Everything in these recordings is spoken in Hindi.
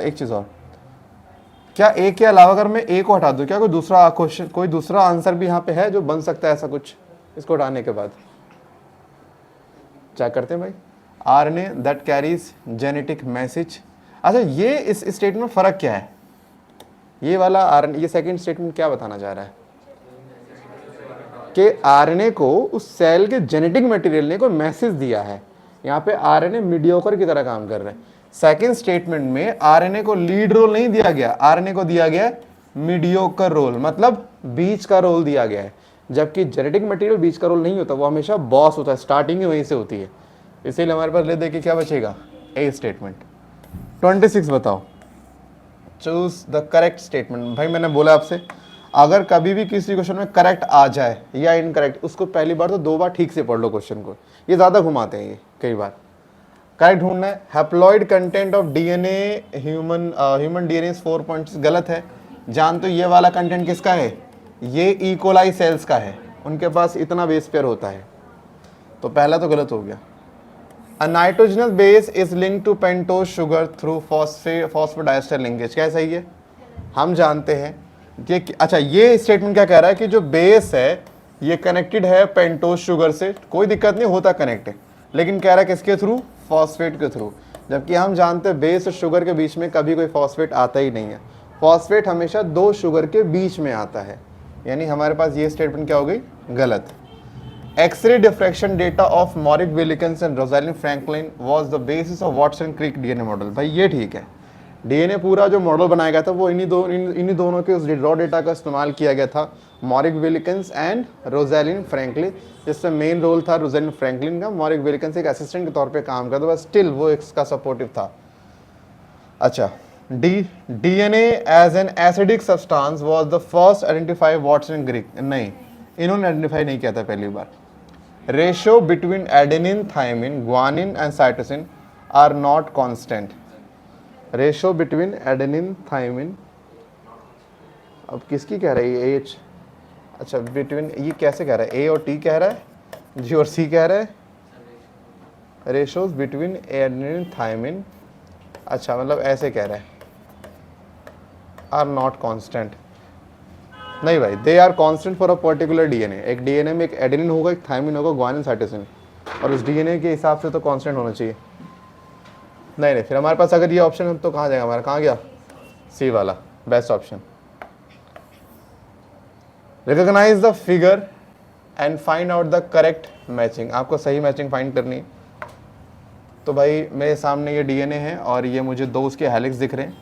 एक चीज़ और, क्या ए के अलावा अगर मैं ए को हटा दूँ, क्या कोई दूसरा क्वेश्चन, कोई दूसरा आंसर भी यहाँ पे है जो बन सकता है ऐसा कुछ इसको हटाने के बाद? क्या करते हैं भाई? RNA that carries genetic message. अच्छा, ये इस स्टेटमेंट में फ़र्क क्या है? ये वाला आरएनए, ये सेकंड स्टेटमेंट क्या बताना चाह रहा है कि आरएनए को उस सेल के जेनेटिक मटेरियल ने कोई मैसेज दिया है। यहाँ पे आरएनए मीडियोकर की तरह काम कर रहे हैं। सेकंड स्टेटमेंट में आरएनए को लीड रोल नहीं दिया गया, आरएनए को दिया गया मीडियोकर रोल, मतलब बीच का रोल दिया गया है। जबकि जेनेटिक मटेरियल बीच का रोल नहीं होता, वो हमेशा बॉस होता है, स्टार्टिंग ही वहीं से होती है। इसीलिए हमारे पास ले देखिए क्या बचेगा, ए स्टेटमेंट। 26 बताओ, चूज द करेक्ट स्टेटमेंट। भाई मैंने बोला आपसे, अगर कभी भी किसी क्वेश्चन में करेक्ट आ जाए या इनकरेक्ट, उसको पहली बार तो 2 बार ठीक से पढ़ लो क्वेश्चन को, ये ज़्यादा घुमाते हैं ये कई बार। करेक्ट ढूंढना है। Haploid content of DNA human DNA 4 गलत है। जान तो ये वाला कंटेंट किसका है, ये ई कोलाई सेल्स का है, उनके पास इतना बेस पेयर होता है, तो पहला तो गलत हो गया। A nitrogenous base is linked to pentose sugar through phosphodiester linkage, क्या सही है? हम जानते हैं कि अच्छा, ये स्टेटमेंट क्या कह रहा है कि जो बेस है ये कनेक्टेड है पेंटोज शुगर से, कोई दिक्कत नहीं होता कनेक्ट है, लेकिन कह रहा है किसके थ्रू, फॉस्फेट के थ्रू। जबकि हम जानते हैं बेस और शुगर के बीच में कभी कोई फॉस्फेट आता ही नहीं है, फॉस्फेट हमेशा 2 शुगर के बीच में आता है, यानी हमारे पास ये स्टेटमेंट क्या हो गई, गलत। X-ray diffraction data of Maury Wilkins and Rosalind Franklin was the basis of Watson-Crick DNA model। भाई ये ठीक है, डीएनए पूरा जो मॉडल बनाया गया था वो इन्हीं दोनों के उस रॉ डेटा का इस्तेमाल किया गया था, मॉरिक विल्किंस एंड रोजालिंड फ्रैंकलिन, जिसमें मेन रोल था रोजालिंड फ्रैंकलिन का। मॉरिक विल्किंस एक असिस्टेंट के तौर पे काम करता था, बट स्टिल वो इसका सपोर्टिव था। अच्छा, DNA as an acidic substance was the first identify Watson Crick, नहीं इन्होंने आइडेंटिफाई नहीं किया था पहली बार। Ratio between adenine, thymine, guanine and cytosine are not constant. Ratio between adenine, thymine, अब किसकी कह रही है, एच, अच्छा बिटवीन, ये कैसे कह रहा है, ए और टी कह रहा है, जी और सी कह रहा है, रेशियोज बिटवीन एडेनिन, थायमिन, अच्छा मतलब ऐसे कह रहा है, आर नॉट कांस्टेंट। नहीं भाई, they are constant for a particular DNA. एक डीएनए में एक एडेनिन होगा, एक थायमिन होगा, ग्वानिन, साइटोसिन, और उस डीएनए के हिसाब से तो कांस्टेंट होना चाहिए। नहीं, फिर हमारे पास अगर ये ऑप्शन है तो कहाँ जाएगा हमारा, कहाँ गया, सी वाला best option. Recognise the figure and find out the correct matching. आपको सही मैचिंग फाइंड करनी है। तो भाई मेरे सामने ये डीएनए है और ये मुझे 2 उसके हेलिक्स दिख रहे हैं।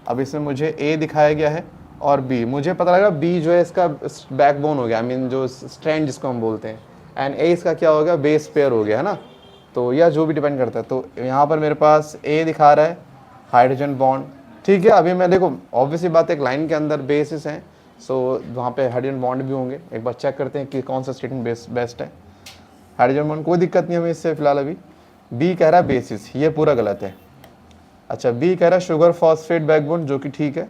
अब इसमें मुझे ए दिखाया गया है और बी, मुझे पता लगा बी जो है इसका बैकबोन हो गया, आई मीन जो स्ट्रैंड जिसको हम बोलते हैं, एंड ए इसका क्या हो गया, बेस पेयर हो गया है ना, तो या जो भी डिपेंड करता है। तो यहाँ पर मेरे पास ए दिखा रहा है हाइड्रोजन बॉन्ड, ठीक है। अभी मैं देखो ऑब्वियसली बात, एक लाइन के अंदर बेसिस हैं, सो वहाँ पे हाइड्रोजन बॉन्ड भी होंगे। एक बार चेक करते हैं कि कौन सा स्टेटमेंट बेस्ट है। हाइड्रोजन बॉन्ड कोई दिक्कत नहीं हमें इससे फिलहाल। अभी बी कह रहा है बेसिस, ये पूरा गलत है। अच्छा, बी कह रहा है शुगर फॉस्फेट बैकबोन, जो कि ठीक है,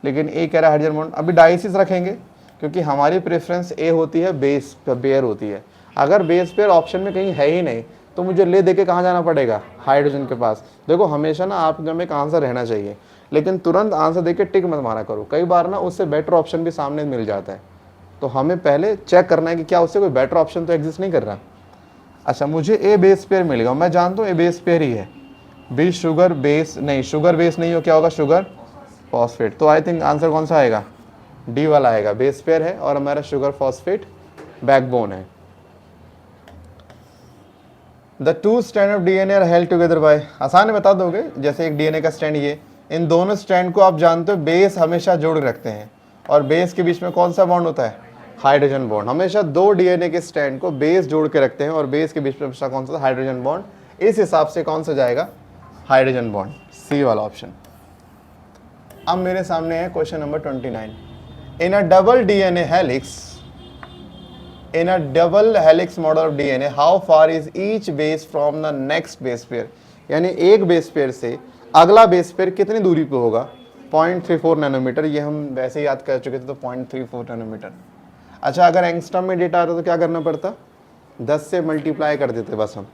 लेकिन ए कह रहा है हाइड्रोजन बॉन्ड। अभी डाइसिस रखेंगे क्योंकि हमारी प्रेफरेंस ए होती है, बेस पेयर होती है। अगर बेस पेयर ऑप्शन में कहीं है ही नहीं तो मुझे ले दे के कहाँ जाना पड़ेगा, हाइड्रोजन के पास। देखो हमेशा ना आप जब एक आंसर रहना चाहिए, लेकिन तुरंत आंसर देके टिक मत मारा करो। कई बार ना उससे बेटर ऑप्शन भी सामने मिल जाता है, तो हमें पहले चेक करना है कि क्या उससे कोई बेटर ऑप्शन तो एग्जिस्ट नहीं कर रहा। अच्छा, मुझे ए बेस पेयर मिलेगा, मैं जानता हूँ ए बेस पेयर ही है। बी शुगर बेस, नहीं शुगर बेस नहीं हो, क्या होगा, शुगर फॉस्फेट। तो आई थिंक आंसर कौन सा आएगा, डी वाला आएगा, बेस पेयर है और हमारा शुगर फॉस्फेट बैकबोन है। The 2 strand of DNA are held together by, आसान है बता दोगे, जैसे एक डीएनए का स्ट्रैंड, ये इन दोनों स्ट्रैंड को आप जानते हो बेस हमेशा जोड़ रखते हैं, और बेस के बीच में कौन सा बॉन्ड होता है, हाइड्रोजन बॉन्ड। हमेशा 2 डीएनए के स्ट्रैंड को बेस जोड़ के रखते हैं और बेस के बीच में हमेशा कौन सा, हाइड्रोजन बॉन्ड। इस हिसाब से कौन सा जाएगा, हाइड्रोजन बॉन्ड, सी वाला ऑप्शन। अब मेरे सामने है question number 29। In a double DNA helix, in a double helix model of DNA, how far is each base from the next base pair? यानी एक बेस पेयर से अगला बेस पेयर कितनी दूरी पे होगा, 0.34 नैनोमीटर। ये हम वैसे ही याद कर चुके थे, तो 0.34 नैनोमीटर। अच्छा, अगर एंगस्ट्रॉम में डेटा आता तो क्या करना पड़ता, 10 से मल्टीप्लाई कर देते, बस हम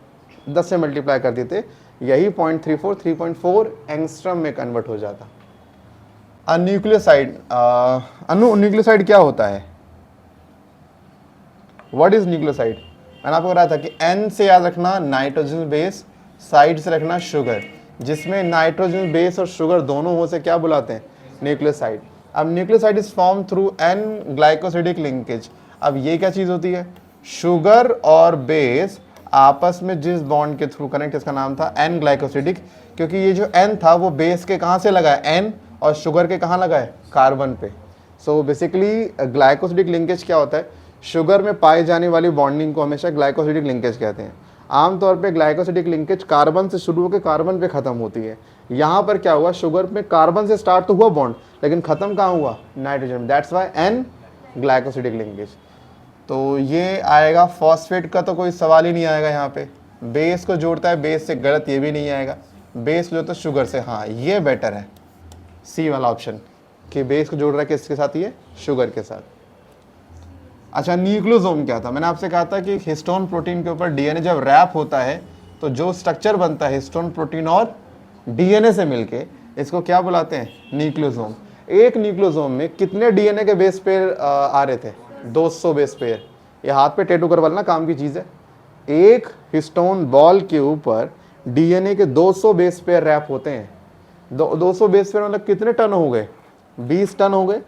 10 से मल्टीप्लाई कर देते, यही 0.34 3.4 एंगस्ट्रम में कन्वर्ट हो जाता। न्यूक्लियोसाइड, न्यूक्लियोसाइड क्या होता है? What is nucleoside? मैंने आपको बताया था कि N से याद रखना नाइट्रोजन बेस, साइड से रखना शुगर, जिसमें नाइट्रोजन बेस और शुगर दोनों हो से क्या बुलाते हैं? न्यूक्लियोसाइड। अब nucleoside is form through N glycosidic linkage. अब ये क्या चीज होती है? शुगर और बेस आपस में जिस बॉन्ड के थ्रू कनेक्ट, इसका नाम था N ग्लाइकोसिडिक, क्योंकि ये जो N था वो बेस के कहाँ से लगा है? N, और शुगर के कहाँ लगा है? कार्बन पे। सो बेसिकली ग्लाइकोसिडिक लिंकेज क्या होता है? शुगर में पाई जाने वाली बॉन्डिंग को हमेशा ग्लाइकोसिडिक लिंकेज कहते हैं। आमतौर पे ग्लाइकोसिडिक लिंकेज कार्बन से शुरू होकर कार्बन पे खत्म होती है। यहाँ पर क्या हुआ? शुगर में कार्बन से स्टार्ट तो हुआ बॉन्ड, लेकिन खत्म कहाँ हुआ? Nitrogen. That's why N glycosidic linkage. तो ये आएगा फॉस्फेट का, तो कोई सवाल ही नहीं आएगा यहाँ पे। बेस को जोड़ता है बेस से, गलत, ये भी नहीं आएगा। बेस को जोड़ता है शुगर से, हाँ ये बेटर है, सी वाला ऑप्शन, कि बेस को जोड़ रहा है किसके साथ? ये शुगर के साथ। अच्छा, न्यूक्लियोसोम क्या था? मैंने आपसे कहा था कि हिस्टोन प्रोटीन के ऊपर डीएनए जब रैप होता है तो जो स्ट्रक्चर बनता है हिस्टोन प्रोटीन और डीएनए से मिलके, इसको क्या बुलाते हैं? न्यूक्लियोसोम। एक न्यूक्लियोसोम में कितने डीएनए के बेस पेयर आ रहे थे? 200 बेस पेयर। ये हाथ पे टैटू करवा लेना, काम की चीज़ है। एक हिस्टोन बॉल के ऊपर डीएनए के 200 बेस पेयर रैप होते हैं। 200 बेस पेयर मतलब कितने टन हो गए? 20 टन हो गए।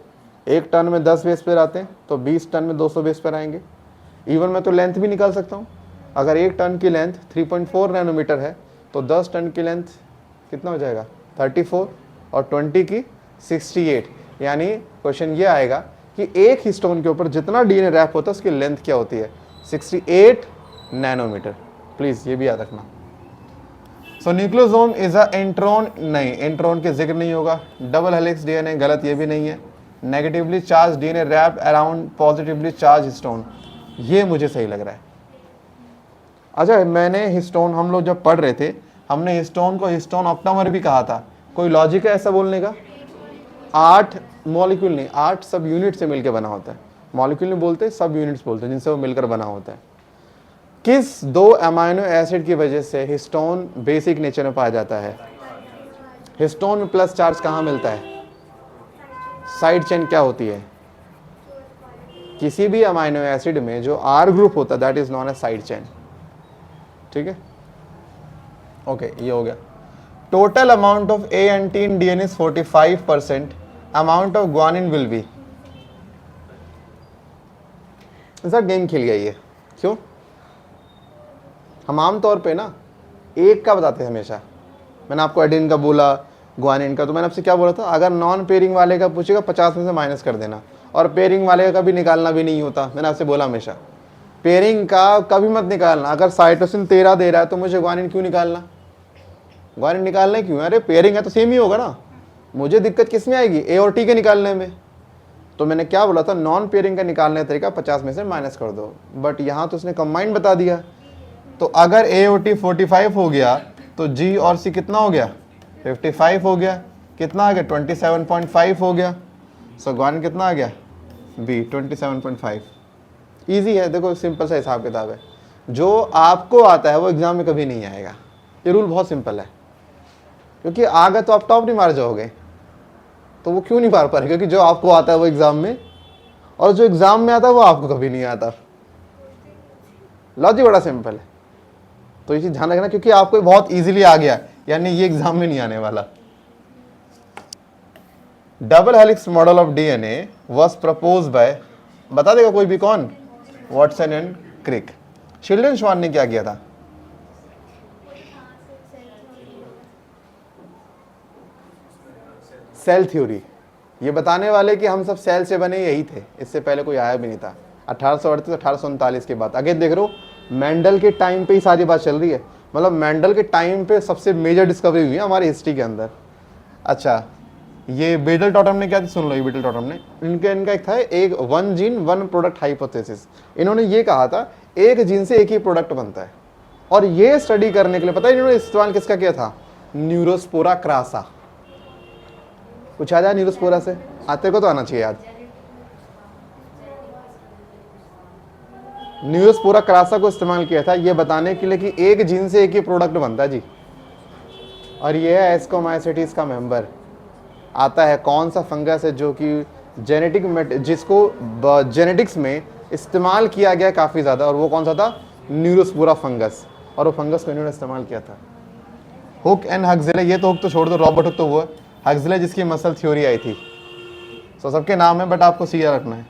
एक टन में 10 बेस पेयर आते हैं, तो 20 टन में 200 बेस पेयर आएंगे। इवन मैं तो लेंथ भी निकाल सकता हूँ। अगर एक टन की लेंथ 3.4 नैनोमीटर है तो 10 टन की लेंथ कितना हो जाएगा? 34, और 20 की 68। यानी क्वेश्चन ये आएगा कि एक हिस्टोन के ऊपर जितना डीएनए रैप होता है उसकी लेंथ क्या होती है? 68 नैनोमीटर। प्लीज़ ये भी याद रखना। सो न्यूक्लियोसोम इज अ इंट्रॉन, नहीं इंट्रॉन के जिक्र नहीं होगा। डबल हेलिक्स डीएनए, गलत, ये भी नहीं है। Negatively charge DNA wrap around positively charge histone, ये मुझे सही लग रहा है। अच्छा, मैंने हिस्टोन, हम लोग जब पढ़ रहे थे, हमने हिस्टोन को हिस्टोन ऑक्टामर भी कहा था। कोई लॉजिक है ऐसा बोलने का? 8 मॉलिक्यूल नहीं, 8 सब यूनिट से मिलकर बना होता है। मॉलिक्यूल नहीं बोलते, सब यूनिट्स बोलते हैं, जिनसे वो मिलकर बना होता है। किस 2 अमाइनो एसिड की वजह से हिस्टोन बेसिक नेचर में पाया जाता है? हिस्टोन में प्लस चार्ज कहाँ मिलता है? साइड चेन क्या होती है? किसी भी अमाइनो एसिड में जो R ग्रुप होता है that is non edge side chain. ठीक है, ओके, ये हो गया। Total amount of A and T in DNA is 45%, amount of guanine will be. Sir game खेल गया ये, क्यों? हम आमतौर पे ना एक का बताते हैं हमेशा। मैंने आपको एडेनिन का बोला, ग्वानिन का, तो मैंने आपसे क्या बोला था? अगर नॉन पेयरिंग वाले का पूछेगा 50 में से माइनस कर देना, और पेयरिंग वाले का कभी निकालना भी नहीं होता। मैंने आपसे बोला हमेशा पेयरिंग का कभी मत निकालना। अगर साइटोसिन 13 दे रहा है तो मुझे ग्वानिन क्यों निकालना? ग्वानिन निकालना क्यों? अरे पेयरिंग है तो सेम ही होगा ना, मुझे दिक्कत किस में आएगी? A और T के निकालने में। तो मैंने क्या बोला था? नॉन पेयरिंग का निकालने का तरीका 50 में से माइनस कर दो, बट यहाँ तो उसने कंबाइंड बता दिया। तो अगर A और T 45 हो गया तो G और C कितना हो गया? 55 हो गया। कितना आ गया? 27.5 हो गया। सो ग्वानिन कितना आ गया? B 27.5। ईजी है, देखो सिंपल सा हिसाब किताब है। जो आपको आता है वो एग्जाम में कभी नहीं आएगा। ये रूल बहुत सिंपल है, क्योंकि आ गए तो आप टॉप नहीं मार जाओगे, तो वो क्यों नहीं मार पा रहे? क्योंकि जो आपको आता है वो एग्जाम में, और जो एग्जाम में आता है वो आपको कभी नहीं आता। लॉजिक बड़ा सिंपल है, तो ये चीज ध्यान रखना, क्योंकि आपको बहुत इजीली आ गया, यानी ये एग्जाम में नहीं आने वाला। Double helix model of DNA was propose by, बता देगा कोई भी? कौन? Watson and Crick. शिल्डन श्वान ने क्या किया था? Cell theory. ये बताने वाले कि हम सब सेल से बने यही थे, इससे पहले कोई आया भी नहीं था। 1838 1839 के बाद अगेन देख रहे हो, मेंडल के टाइम पे ही सारी बात चल रही है। मतलब मेंडल के टाइम पे सबसे मेजर डिस्कवरी हुई है हमारी हिस्ट्री के अंदर। अच्छा, ये बीटल टॉटम ने क्या सुन लो, ये बीटल टॉटम ने इनका एक था, एक 1 जीन 1 प्रोडक्ट हाइपोथेसिस। इन्होंने ये कहा था एक जीन से एक ही प्रोडक्ट बनता है, और ये स्टडी करने के लिए पता है इन्होंने इस्तेमाल किसका किया था? Neurospora crassa. कुछ आ जाए न्यूरोस्पोरा से? आते को तो आना चाहिए याद। न्यूरोस्पोरा क्रासा को इस्तेमाल किया था ये बताने के लिए कि एक जीन से एक ही प्रोडक्ट बनता है जी। और ये है एस्कोमाइसिटीज का मेंबर आता है। कौन सा फंगस है जो कि जिसको जेनेटिक्स में इस्तेमाल किया गया काफ़ी ज़्यादा, और वो कौन सा था? Neurospora fungus. और वो फंगस को इन्होंने इस्तेमाल किया था। हुक एंड हक्सले, ये तो हुक तो छोड़ दो, रॉबर्ट हुक तो हुआ। हक्सले जिसकी मसल थ्योरी आई थी। सो सबके नाम है बट आपको सी रखना है।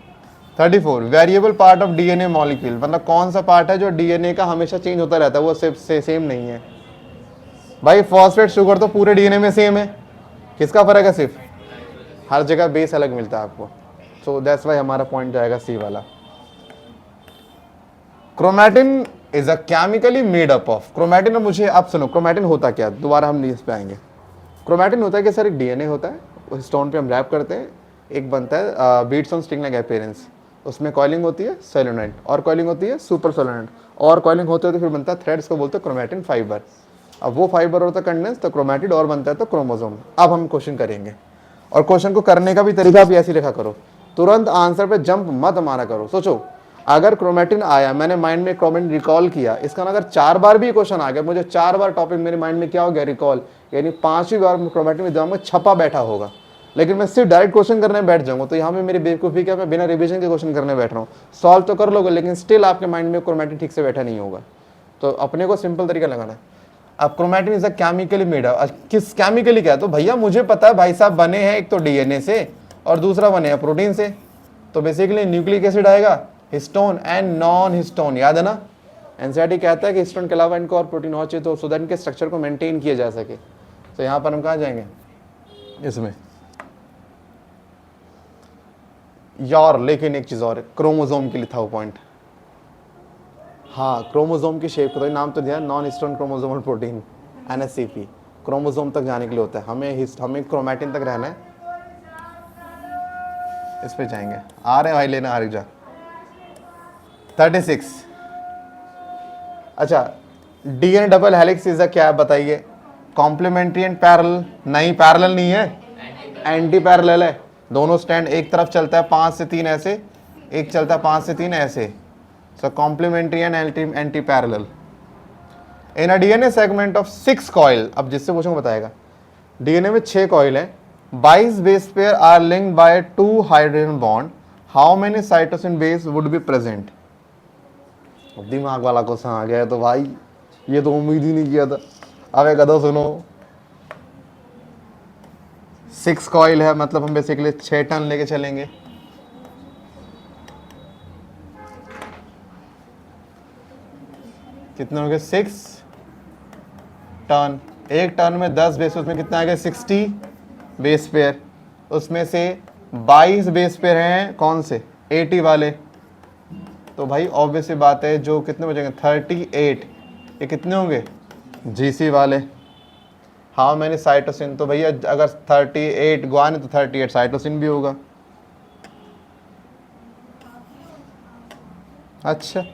34 variable part of DNA molecule, मतलब कौन सा पार्ट है जो डीएनए का हमेशा चेंज होता रहता है, वो सेम नहीं है। भाई फॉस्फेट शुगर तो पूरे डीएनए में सेम है, किसका फर्क है? सिर्फ हर जगह बेस अलग मिलता है आपको। सो दैट्स वाई हमारा पॉइंट जाएगा सी वाला। Chromatin is a chemically made up of. Chromatin, मुझे आप सुनो, क्रोमैटिन होता क्या? दोबारा हम इस पे आएंगे। क्रोमैटिन होता है कि सर एक डीएनए होता है, उस स्टोन पे हम रैप करते हैं, एक बनता है beads on string like appearance. उसमें कॉइलिंग होती है सोलेनोइड, और कॉइलिंग होती है सुपर सोलेनोइड, और कॉइलिंग होते होते फिर बनता है थ्रेड, इसको बोलते हैं क्रोमैटिन फाइबर। अब वो फाइबर होता है कंडेंस, तो क्रोमैटिड और बनता है तो क्रोमोसोम। अब हम क्वेश्चन करेंगे, और क्वेश्चन को करने का भी तरीका भी ऐसी लिखा करो, तुरंत आंसर पे जंप मत मारा करो। सोचो अगर क्रोमैटिन आया, मैंने माइंड में क्रोमैटिन रिकॉल किया, इसका अगर 4 बार भी क्वेश्चन आ गया, मुझे 4 बार टॉपिक मेरे माइंड में क्या हो गया? रिकॉल, यानी 5वीं बार क्रोमैटिन में दिमाग में छपा बैठा होगा। लेकिन मैं सिर्फ डायरेक्ट क्वेश्चन करने बैठ जाऊंगा तो यहाँ पे मेरी बेवकूफ़ी क्या, मैं बिना रिविजन के क्वेश्चन करने बैठ रहा हूँ। सॉल्व तो कर लोगे लेकिन स्टिल आपके माइंड में क्रोमैटिन ठीक से बैठा नहीं होगा। तो अपने को सिंपल तरीका लगाना है। अब chromatin is a chemically made up. किस केमिकली क्या? तो भैया मुझे पता है भाई साहब, बने हैं एक तो डीएनए से और दूसरा बने हैं प्रोटीन से। तो बेसिकली न्यूक्लिक एसिड आएगा, हिस्टोन एंड नॉन हिस्टोन, याद है ना? एनसीईआरटी कहता है कि हिस्टोन के अलावा इनको और प्रोटीन और चाहिए, तो सो दैट इनके स्ट्रक्चर को मेंटेन किया जा सके। तो यहाँ पर हम कहाँ जाएंगे? इसमें यार, लेकिन एक चीज़ और है, क्रोमोसोम के लिए था वो पॉइंट। हाँ, क्रोमोसोम की शेप को तो नाम तो दिया, non histone chromosomal protein, NSCP. Chromosome तक जाने के लिए होता है, हमें क्रोमैटिन तक रहना है। इस पे जाएंगे, आ रहे भाई लेना, हर जा 36। अच्छा, डीएनए डबल हेलिक्स इज क्या बताइए? Complementary and parallel? नहीं, पैरेलल नहीं है, एंटी पैरेलल है। दोनों स्टैंड एक तरफ चलता है 5 से 3 ऐसे, एक चलता है 5 से 3 ऐसे। So complementary and anti parallel. In a DNA segment of 6 coil, अब जिससे पूछूंगा बताएगा। डीएनए में 6 कॉइल है, 22 base pair are linked by 2 hydrogen bond, how many cytosine base would be present? दिमाग वाला क्वेश्चन आ गया है तो भाई, ये तो उम्मीद ही नहीं किया था। अब एक अदा सुनो, 6 कॉइल है, मतलब हम बेसिकली 6 टन लेके चलेंगे। कितने हो गए? 6 टन। एक टन में 10 बेस, उसमें कितना आ गया? 60 बेस पेयर। उसमें से 22 बेस पेयर हैं कौन से? 80 वाले। तो भाई ऑब्वियस सी बात है, जो कितने बचेंगे? 38। ये कितने होंगे? जीसी वाले। How many cytosine? तो भैया अगर 38 गुआन है तो 38 साइटोसिन भी होगा। अच्छा,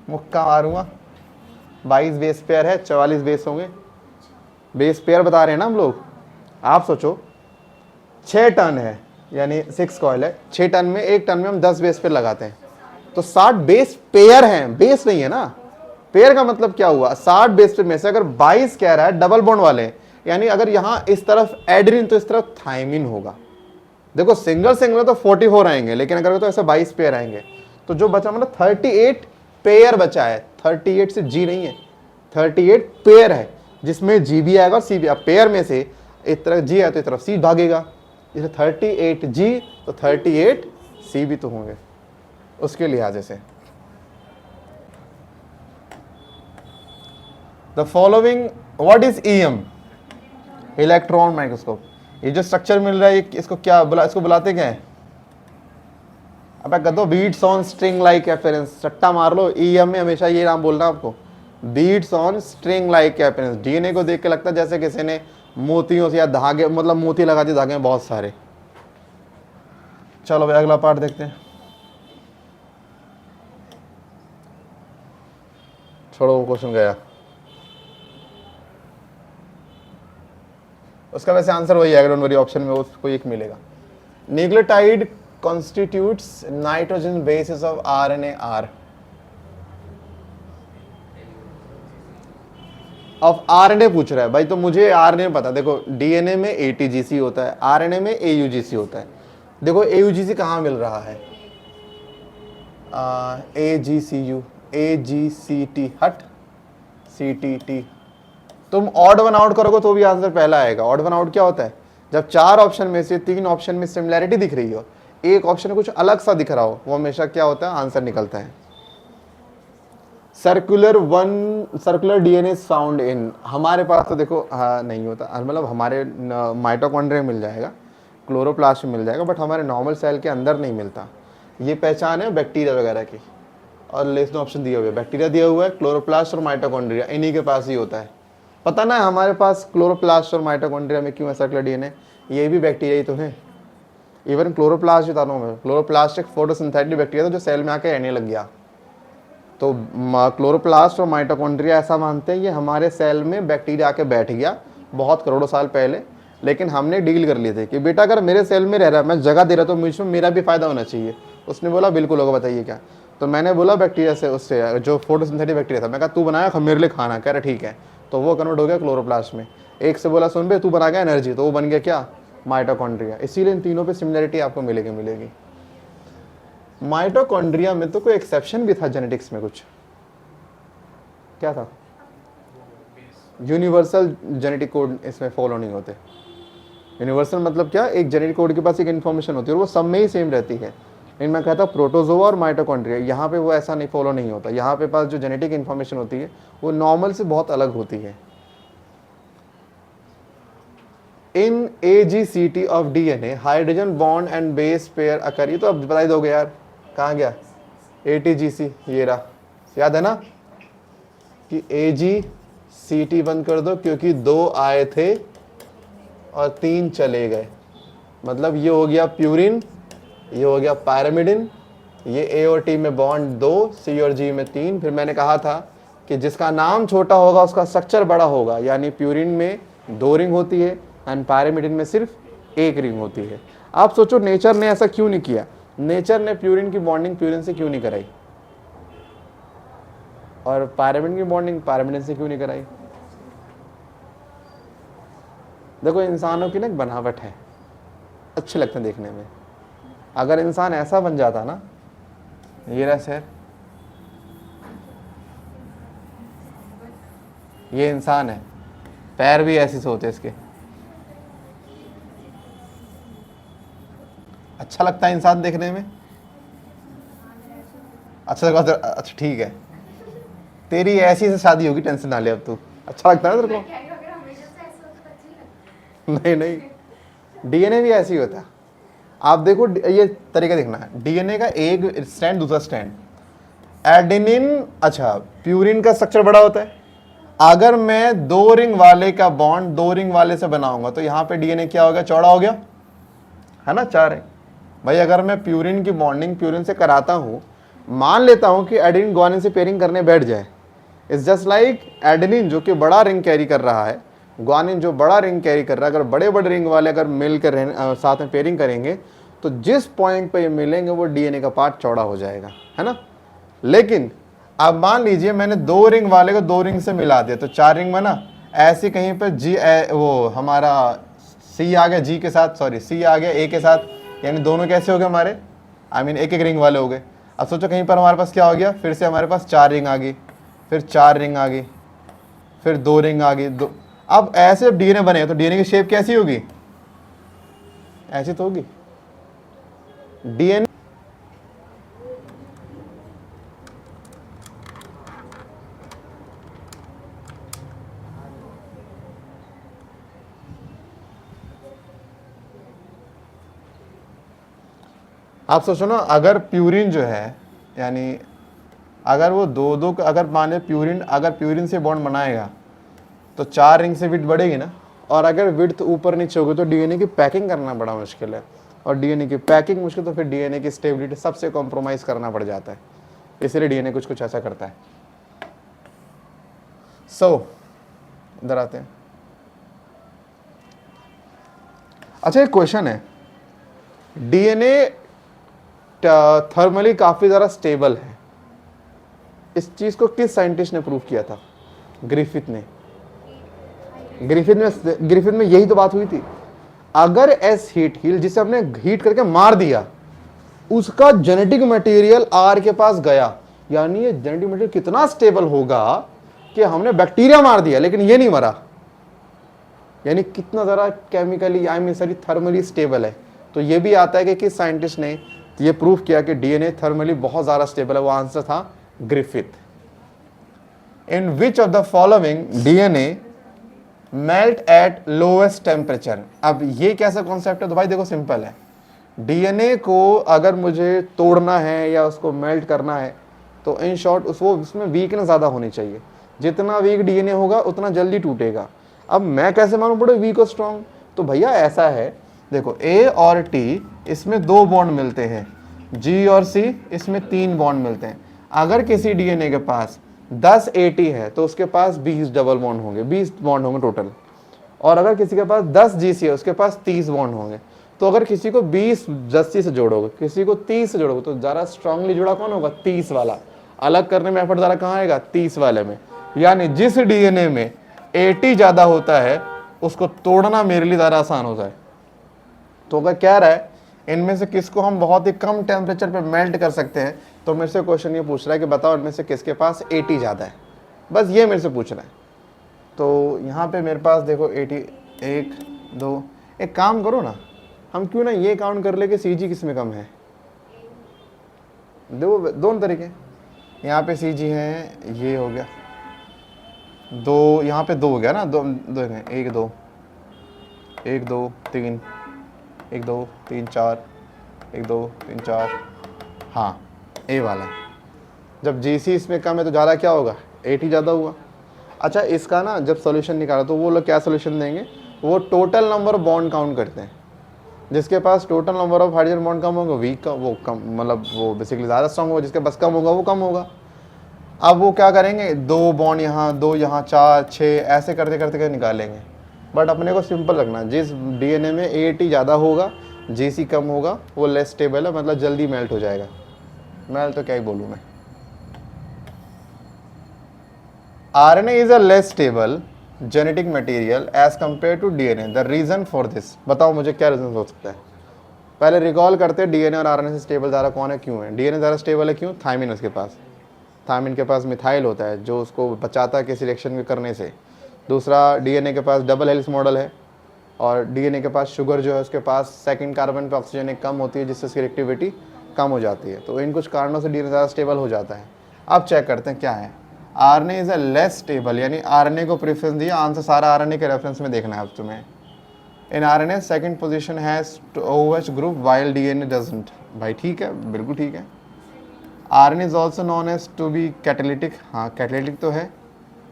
मुक्का मारूंगा। 22 बेस पेयर है, 44 बेस होंगे। बेस पेयर बता रहे हैं ना हम लोग। आप सोचो 6 टन है, यानी 6 कॉइल है, 6 टन में, 1 टन में हम 10 बेस पेयर लगाते हैं, तो 60 बेस पेयर हैं, बेस नहीं है ना। पेयर का मतलब क्या हुआ? 60 बेस पेयर में से अगर 22 कह रहा है डबल बॉन्ड वाले, यानी अगर यहां इस तरफ एडेनिन तो इस तरफ थाइमिन होगा। देखो सिंगल सिंगल तो 44 आएंगे, लेकिन अगर तो ऐसे 22 पेयर आएंगे, तो जो बचा मतलब 38 पेयर बचा है। 38 से जी नहीं है, 38 पेयर है, जिसमें जी भी आएगा और सी भी। अब पेयर में से एक तरफ जी है तो एक तरफ सी भागेगा, जैसे 38 जी तो 38 सी भी तो होंगे, उसके लिहाज से। The following, what is EM? Electron microscope. ये जो स्ट्रक्चर मिल रहा है, इसको क्या इसको बुलाते क्या है? अब गधो, beats on string like appearance. सट्टा मार लो, ईएम में हमेशा ये नाम बोलना आपको, beads on string like appearance. DNA को देख के लगता है जैसे किसी ने मोतियों से या धागे, मतलब मोती लगा दिए धागे में बहुत सारे। चलो भाई अगला पार्ट देखते हैं। छोड़ो वो क्वेश्चन गया, उसका वैसे आंसर वही है, डोंट वरी, ऑप्शन में उसको एक मिलेगा। Nucleotide constitutes nitrogen bases of RNA are. Of RNA पूछ रहा है भाई, तो मुझे आरएनए पता, देखो डीएनए में एटीजीसी होता है, आरएनए में एयूजीसी होता है। देखो एयूजीसी कहाँ मिल रहा है, एजीसीयू, एजीसीटी, हट, सीटीटी। तुम ऑड वन आउट करोगे तो भी आंसर पहला आएगा। ऑड वन आउट क्या होता है, जब 4 ऑप्शन में से 3 ऑप्शन में सिमिलैरिटी दिख रही हो, एक ऑप्शन में कुछ अलग सा दिख रहा हो, वो हमेशा क्या होता है, आंसर निकलता है। सर्कुलर डीएनए फाउंड इन, हमारे पास तो देखो नहीं होता, मतलब हमारे माइटोकॉन्ड्रिया मिल जाएगा, क्लोरोप्लास्ट में मिल जाएगा, बट हमारे नॉर्मल सेल के अंदर नहीं मिलता। ये पहचान है बैक्टीरिया वगैरह की। और लेसन ऑप्शन दिया हुआ है, बैक्टीरिया दिया हुआ है, क्लोरोप्लास्ट और माइटोकॉन्ड्रिया इन्हीं के पास ही होता है। पता ना हमारे पास क्लोरोप्लास्ट और माइटोकॉन्ड्रिया में क्यों है सर्कुलर डीएनए, ये भी बैक्टीरिया ही तो है। इवन क्लोरोप्लास्ट बता रहा हूँ मैं, क्लोरोप्लास्ट एक फोटोसिंथेटिक बैक्टीरिया था जो सेल में आके रहने लग गया। तो क्लोरोप्लास्ट और माइटोकॉन्ड्रिया ऐसा मानते हैं ये हमारे सेल में बैक्टीरिया आके बैठ गया बहुत करोड़ों साल पहले, लेकिन हमने डील कर लिए थे कि बेटा अगर मेरे सेल में रह रहा है, मैं जगह दे रहा तो मुझे मेरा भी फायदा होना चाहिए। उसने बोला बिल्कुल होगा, बताइए क्या। तो मैंने बोला बैक्टीरिया से, उससे जो फोटोसिंथेटिक बैक्टीरिया था, मैं कहा तू बनाया मेरे लिए खाना, कह रहा ठीक है, तो वो कन्वर्ट हो गया क्लोरोप्लास्ट में। एक से बोला सुन बे तू बना गया एनर्जी, तो वो बन गया क्या, माइटोकॉन्ड्रिया। इसीलिए इन तीनों पे सिमिलरिटी आपको मिलेगी। माइटोकॉन्ड्रिया में तो कोई एक्सेप्शन भी था जेनेटिक्स में, कुछ क्या था, यूनिवर्सल जेनेटिक कोड इसमें फॉलो नहीं होते। यूनिवर्सल मतलब क्या, एक जेनेटिक कोड के पास एक इन्फॉर्मेशन होती है और वो सब में ही सेम रहती है। इनमें कहता प्रोटोजोआ और माइटोकॉन्ड्रिया, यहाँ पे वो ऐसा नहीं फॉलो नहीं होता। यहाँ पे पास जो जेनेटिक इन्फॉर्मेशन होती है वो नॉर्मल से बहुत अलग होती है। In AGCT of DNA hydrogen bond and base pair occur, ये तो अब बता ही दोगे यार, कहाँ गया ATGC, ये रहा, याद है ना कि AGCT बंद कर दो क्योंकि 2 आए थे और 3 चले गए। मतलब ये हो गया प्यूरिन, ये हो गया पैरामिडिन, ये A और T में बॉन्ड 2, C और G में 3। फिर मैंने कहा था कि जिसका नाम छोटा होगा उसका स्ट्रक्चर बड़ा होगा, यानी प्यूरिन में 2 रिंग होती है एंड पैरामिडिन में सिर्फ 1 रिंग होती है। आप सोचो नेचर ने ऐसा क्यों नहीं किया, नेचर ने प्यूरिन की बॉन्डिंग प्यूरिन से क्यों नहीं कराई, और पैरामिडिन की बॉन्डिंग पैरामिडिन से क्यों नहीं कराई। देखो इंसानों की ना एक बनावट है, अच्छे लगते हैं देखने में। अगर इंसान ऐसा बन जाता ना, ये रहा सर, ये इंसान है, पैर भी ऐसे से होते इसके, अच्छा लगता है इंसान देखने में, अच्छा लगा। अच्छा ठीक है, तेरी ऐसी से शादी होगी, टेंशन ना ले अब तू, अच्छा लगता है तेरे को। नहीं, डीएनए भी ऐसे ही होता है। आप देखो ये तरीका देखना है, डीएनए का एक स्ट्रैंड दूसरा स्ट्रैंड, एडेनिन, अच्छा प्यूरिन का स्ट्रक्चर बड़ा होता है। अगर मैं 2 रिंग वाले का बॉन्ड 2 रिंग वाले से बनाऊंगा तो यहाँ पे डीएनए क्या हो गया, चौड़ा हो गया है ना, 4 है भाई। अगर मैं प्यूरिन की बॉन्डिंग प्यूरिन से कराता हूँ, मान लेता हूँ कि एडेनिन ग्वानिन से पेयरिंग करने बैठ जाए, इट्स जस्ट लाइक एडेनिन जो कि बड़ा रिंग कैरी कर रहा है, ग्वानिन जो बड़ा रिंग कैरी कर रहा है, अगर बड़े बड़े रिंग वाले अगर मिलकर साथ में पेयरिंग करेंगे तो जिस पॉइंट पे ये मिलेंगे वो डीएनए का पार्ट चौड़ा हो जाएगा, है ना। लेकिन अब मान लीजिए मैंने 2 रिंग वाले को 2 रिंग से मिला दिया तो 4 रिंग बना। ऐसे कहीं पर जी वो हमारा सी आ गया जी के साथ, सॉरी सी आ गया ए के साथ, यानी दोनों कैसे हो गए हमारे, आई मीन एक रिंग वाले हो गए। अब सोचो कहीं पर हमारे पास क्या हो गया, फिर से हमारे पास 4 रिंग आ गई, फिर 4 रिंग आ गई, फिर 2 रिंग आ गई, 2। अब ऐसे डीएनए बने तो डीएनए की शेप कैसी होगी, ऐसी तो होगी डीएनए। आप सोचो ना, अगर प्यूरिन जो है, यानी अगर वो 2-2 अगर मान ले प्यूरिन, अगर प्यूरिन से बॉन्ड बनाएगा तो 4 रिंग से विड्थ बढ़ेगी ना, और अगर विड्थ ऊपर नीचे होगी तो डीएनए की पैकिंग करना बड़ा मुश्किल है, और डीएनए की पैकिंग मुश्किल तो फिर डीएनए की स्टेबिलिटी सबसे कॉम्प्रोमाइज करना पड़ जाता है। इसलिए डीएनए कुछ कुछ ऐसा करता है। इधर आते हैं। अच्छा एक क्वेश्चन है, डीएनए थर्मली काफी ज्यादा स्टेबल है, इस चीज को किस साइंटिस्ट ने प्रूव किया था, ग्रिफिथ ने। ग्रिफिथ में यही तो बात हुई थी। अगर एस हीट हील जिसे हमने हीट करके मार दिया, उसका जेनेटिक मटेरियल आर के पास गया, यानी ये जेनेटिक मटेरियल कितना स्टेबल होगा कि हमने बैक्टीरिया मार दिया लेकिन ये नहीं मरा, यानी कितना ज़रा chemically I mean sorry thermally stable है। तो ये भी आता है कि किस साइंटिस्ट ने ये प्रूव किया कि डीएनए थर्मली बहुत ज़्यादा स्टेबल है, वो आंसर था Griffith. In which of the following DNA melt eight lowest temperature. अब ये कैसा कॉन्सेप्ट है, तो भाई देखो सिंपल है, डीएनए को अगर मुझे तोड़ना है या उसको मेल्ट करना है तो इन शॉर्ट उसमें वीकनेस ज़्यादा होनी चाहिए। जितना वीक डीएनए होगा उतना जल्दी टूटेगा। अब मैं कैसे मालूम पड़े वीक और स्ट्रॉन्ग, तो भैया ऐसा है, देखो ए और टी इसमें 2 बॉन्ड मिलते हैं, जी और सी इसमें 3 बॉन्ड मिलते हैं। अगर किसी डीएनए के पास 10 एटी है तो उसके पास 20 डबल बॉन्ड होंगे, 20 बॉन्ड होंगे टोटल। और अगर किसी के पास 10 जीसी है उसके पास 30 बॉन्ड होंगे। तो अगर किसी को 20 10 से जोड़ोगे, किसी को 30 से जोड़ोगे, तो ज़्यादा स्ट्रांगली जुड़ा कौन होगा, 30 वाला। अलग करने में एफर्ट ज़्यादा कहाँ आएगा, 30 वाले में। यानी जिस डीएनए में 80 ज़्यादा होता है उसको तोड़ना मेरे लिए ज़्यादा आसान होता है। तो वह कह रहा है इनमें से किसको हम बहुत ही कम टेम्परेचर पे मेल्ट कर सकते हैं। तो मेरे से क्वेश्चन ये पूछ रहा है कि बताओ इनमें से किसके पास 80 ज़्यादा है, बस ये मेरे से पूछ रहा है। तो यहाँ पे मेरे पास देखो 80, 1 2, एक काम करो ना, हम क्यों ना ये काउंट कर ले कि सी जी किस में कम है। देखो दोनों तरीके, यहाँ पे सी जी है, ये हो गया 2, यहाँ पे 2 हो गया ना, 2 2 1 2 1 2 3 1 2 3 4 1 2 3 4, हाँ ए वाला है। जब जीसी इसमें कम है तो ज़्यादा क्या होगा, 80 ज़्यादा हुआ। अच्छा इसका ना जब सॉल्यूशन निकाला तो वो लोग क्या सॉल्यूशन देंगे, वो total number of bond count करते हैं। जिसके पास total number of hydrogen bond कम होगा वीक का वो कम, मतलब वो बेसिकली ज़्यादा स्ट्रॉन्ग होगा, जिसके पास कम होगा वो कम होगा। अब वो क्या करेंगे, 2 बॉन्ड यहाँ 2 यहाँ 4 6 ऐसे करते करते निकालेंगे। बट अपने को सिंपल रखना, जिस डीएनए में एटी ज़्यादा होगा जीसी कम होगा वो लेस स्टेबल है, मतलब जल्दी मेल्ट हो जाएगा। मेल्ट तो क्या ही बोलूँ मैं। RNA is a less stable genetic material as compared to DNA. The reason for this, बताओ मुझे क्या रीजन हो सकता है। पहले रिकॉल करते हैं डीएनए और आरएनए से स्टेबल ज़्यादा कौन है, क्यों है डीएनए ज़्यादा स्टेबल है, क्यों, थायमिन उसके पास, थायमिन के पास मिथाइल होता है जो उसको बचाता है किसी रिएक्शन के करने से। दूसरा डीएनए के पास डबल हेलिक्स मॉडल है और डीएनए के पास शुगर जो है उसके पास सेकंड कार्बन पे ऑक्सीजन एक कम होती है जिससे उसकी रिएक्टिविटी कम हो जाती है। तो इन कुछ कारणों से डीएनए ज़्यादा स्टेबल हो जाता है। अब चेक करते हैं क्या है, RNA is a less stable, यानी आरएनए को प्रेफरेंस दिया, आंसर सारा आरएनए के रेफरेंस में देखना है अब तुम्हें। In RNA second position has OH group while DNA doesn't. भाई ठीक है, बिल्कुल ठीक है। RNA is also known as to be catalytic, हाँ कैटालिटिक तो है।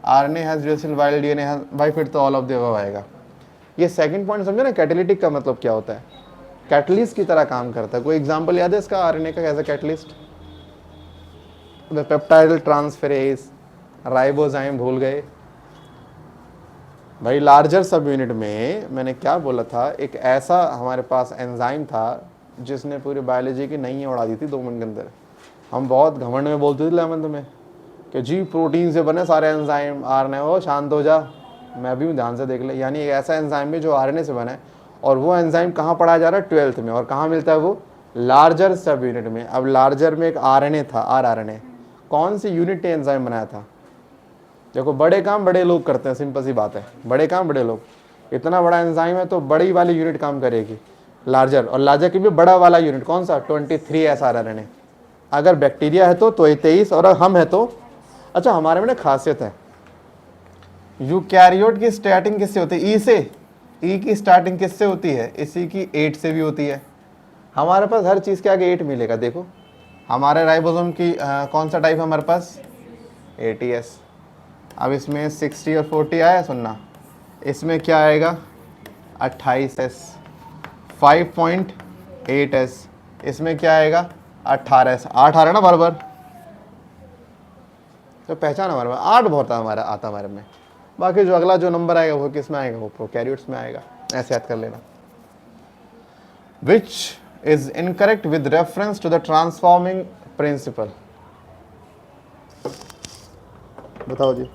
RNA has duration while DNA has, भाई फिर तो ऑल ऑफ द अबव आएगा। ये सेकंड पॉइंट समझो ना, कैटालिटिक का मतलब क्या होता है, कैटलिस्ट की तरह काम करता है। कोई एग्जांपल याद है इसका आरएनए का as a catalyst, peptide transferase, ribozyme, भूल गए भाई। लार्जर सब यूनिट में मैंने क्या बोला था, एक ऐसा हमारे पास एंजाइम था जिसने पूरी बायोलॉजी की नई उड़ा दी थी 2 मिनट के अंदर। हम बहुत घमंड में बोलते थे 11th में कि जी प्रोटीन से बने सारे एंजाइम, आरएनए, हो शांत हो जा, मैं भी ध्यान से देख ले। यानी एक ऐसा एंजाइम है जो आरएनए से बना है और वो एंजाइम कहाँ पढ़ाया जा रहा है, 12th में। और कहाँ मिलता है वो, लार्जर सब यूनिट में। अब लार्जर में एक आरएनए था, आरआरएनए, कौन सी यूनिट ने एंजाइम बनाया था। देखो बड़े काम बड़े लोग करते हैं, सिंपल सी बात है, बड़े काम बड़े लोग। इतना बड़ा एंजाइम है तो बड़ी वाली यूनिट काम करेगी, लार्जर। और लार्जर की भी बड़ा वाला यूनिट कौन सा, 23S आरआरएनए। अगर बैक्टीरिया है तो 23 और हम है तो, अच्छा हमारे में ना खासियत है, यूकैरियोट की स्टार्टिंग किससे होती है, ई से। ई की स्टार्टिंग किससे होती है, इसी की 8 से भी होती है। हमारे पास हर चीज़ के आगे 8 मिलेगा। देखो हमारे राइबोसोम की कौन सा टाइप है हमारे पास, ATS। अब इसमें 60 और 40 आया, सुनना, इसमें क्या आएगा 28S, 5.8S, इसमें क्या आएगा 18S। 8 आ रहा है ना बराबर, तो पहचान हमारे में 8 बहुत हमारा आता हमारे में। बाकी जो अगला जो नंबर आएगा वो किस में आएगा, वो प्रोकैरियोट्स में आएगा, ऐसे याद कर लेना। Which is incorrect with reference to the transforming principle, बताओ जी।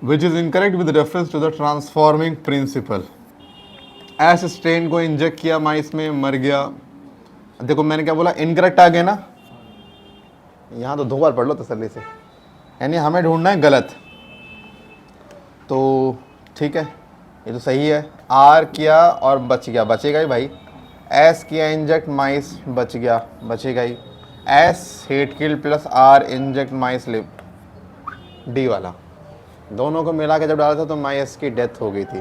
Which is incorrect with reference to the transforming principle. S strain को इंजेक्ट किया माइस में, मर गया। देखो मैंने क्या बोला, इनकरेक्ट आ गया ना, यहाँ तो 2 बार पढ़ लो तसल्ली से, यानी हमें ढूंढना है गलत। तो ठीक है, ये तो सही है। आर किया और बच गया, बचेगा ही भाई। एस किया इंजेक्ट माइस, बच गया, बचेगा ही। S heat kill plus R inject mice live, D वाला। दोनों को मिला के जब डाला था तो माइस की डेथ हो गई थी।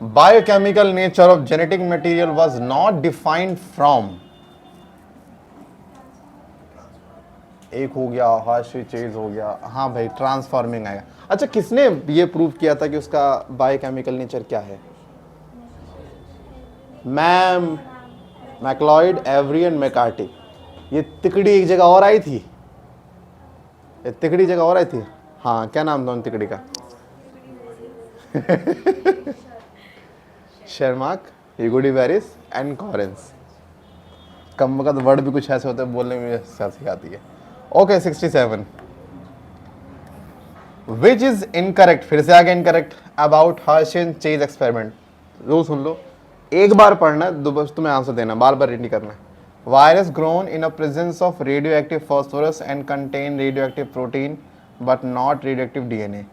Biochemical nature of genetic material was not defined from, एक हो गया, हार्शी चेज हो गया, हाँ भाई ट्रांसफॉर्मिंग आएगा। अच्छा, किसने ये प्रूव किया था कि उसका बायोकेमिकल नेचर क्या है? Ma'am, मैक्लॉइड, every and McCarthy. ये तिकड़ी एक जगह और आई थी, ये तिकड़ी जगह और आई थी। हाँ, क्या नाम था उन तिकड़ी का? शेरमार्क, यूगोडिवेरिस एंड कॉरेंस। कम वक्त वर्ड भी कुछ ऐसे होते हैं, बोलने में हंसी आती है। ओके 67, विच इज इनकरेक्ट, फिर से आगे incorrect about Hershey and Chase experiment. Rule सुन लो, एक बार पढ़ना है, तुम्हें आंसर देना, बार बार रीड नहीं करना है। Virus grown in a presence of radio active phosphorus and contain radio active protein but not radio active DNA.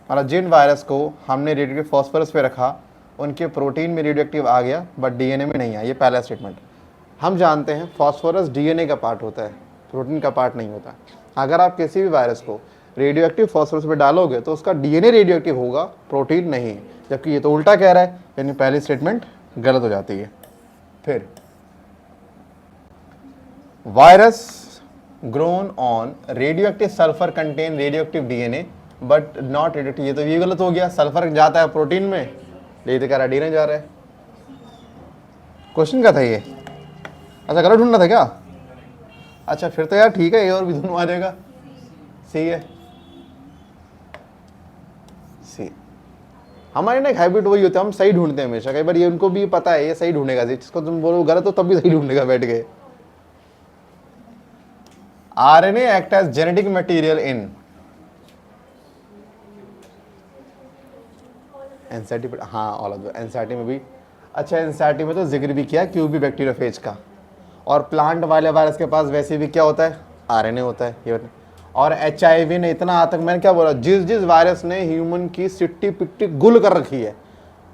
मतलब जिन वायरस को हमने रेडियो एक्टिव फॉस्फोरस पे रखा, उनके प्रोटीन में रेडियो एक्टिव आ गया बट डीएनए में नहीं आया। ये पहला स्टेटमेंट। हम जानते हैं फॉस्फोरस डीएनए का पार्ट होता है, प्रोटीन का पार्ट नहीं होता। अगर आप किसी भी वायरस को रेडियो एक्टिव फॉस्फोरस पे डालोगे तो उसका डीएनए रेडियो एक्टिव होगा, प्रोटीन नहीं। जबकि ये तो उल्टा कह रहा है, यानी पहली स्टेटमेंट गलत हो जाती है। फिर virus grown on radio active sulphur contain radio active DNA but not radio active, ये तो ये गलत हो गया। सल्फर जाता है प्रोटीन में, ये तो कह रहा डीएनए जा रहा है। क्वेश्चन क्या था ये? अच्छा, गलत ढूंढना था क्या? अच्छा, फिर तो यार ठीक है, ये और भी दोनों आ जाएगा। सही है, सी। हमारी ना एक हैबिट वही होती है, हम सही ढूंढते हैं हमेशा। कई बार ये उनको भी पता है ये सही ढूंढेगा, जिसको तुम बोलो गलत हो तब भी सही ढूंढेगा बैठ के। RNA act as genetic material in NCERT, हाँ ऑल ऑफ द एनसीईआरटी में भी। अच्छा, एनसीईआरटी में तो जिक्र भी किया क्यूबी बैक्टीरियोफेज का। और प्लांट वाले वायरस के पास वैसे भी क्या होता है, आरएनए होता है ये। और एचआईवी ने इतना तक, मैंने क्या बोला, जिस जिस वायरस ने ह्यूमन की सिट्टी पिट्टी गुल कर रखी है,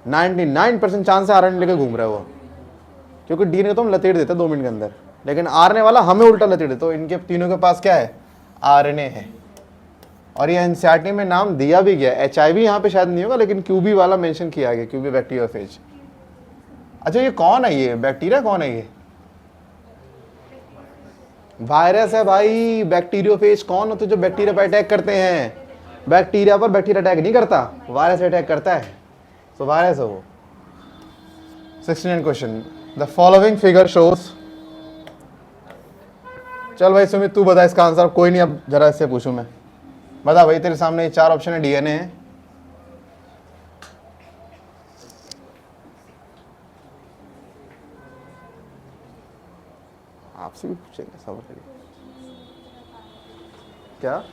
99% चांस है आरएनए लेके घूम रहा है वो। क्योंकि डीएनए तो हम लतेड़ देते हैं 2 मिनट के अंदर, लेकिन आरएनए वाला हमें उल्टा लतेड़ देते। तो इनके तीनों के पास क्या है, आरएनए है। और ये एनसीईआरटी में नाम दिया भी गया। एचआईवी यहाँ पे शायद नहीं होगा, लेकिन क्यूबी वाला मेंशन किया गया, क्यूबी बैक्टीरियोफेज। अच्छा, ये कौन है, ये बैक्टीरिया कौन है? ये वायरस है भाई। बैक्टीरियोफेज कौन होते हैं? जो बैक्टीरिया पर अटैक करते हैं। बैक्टीरिया पर बैक्टीरिया अटैक नहीं करता, वायरस अटैक करता है, तो वायरस है वो। 69 question, the following figure shows. चल भाई सुमित तू बता इसका आंसर। कोई नहीं, अब जरा इससे पूछूं मैं। बता भाई, तेरे सामने 4 ऑप्शन है, डीएनए है, आपसे भी पूछेंगे, सबर करिए। क्या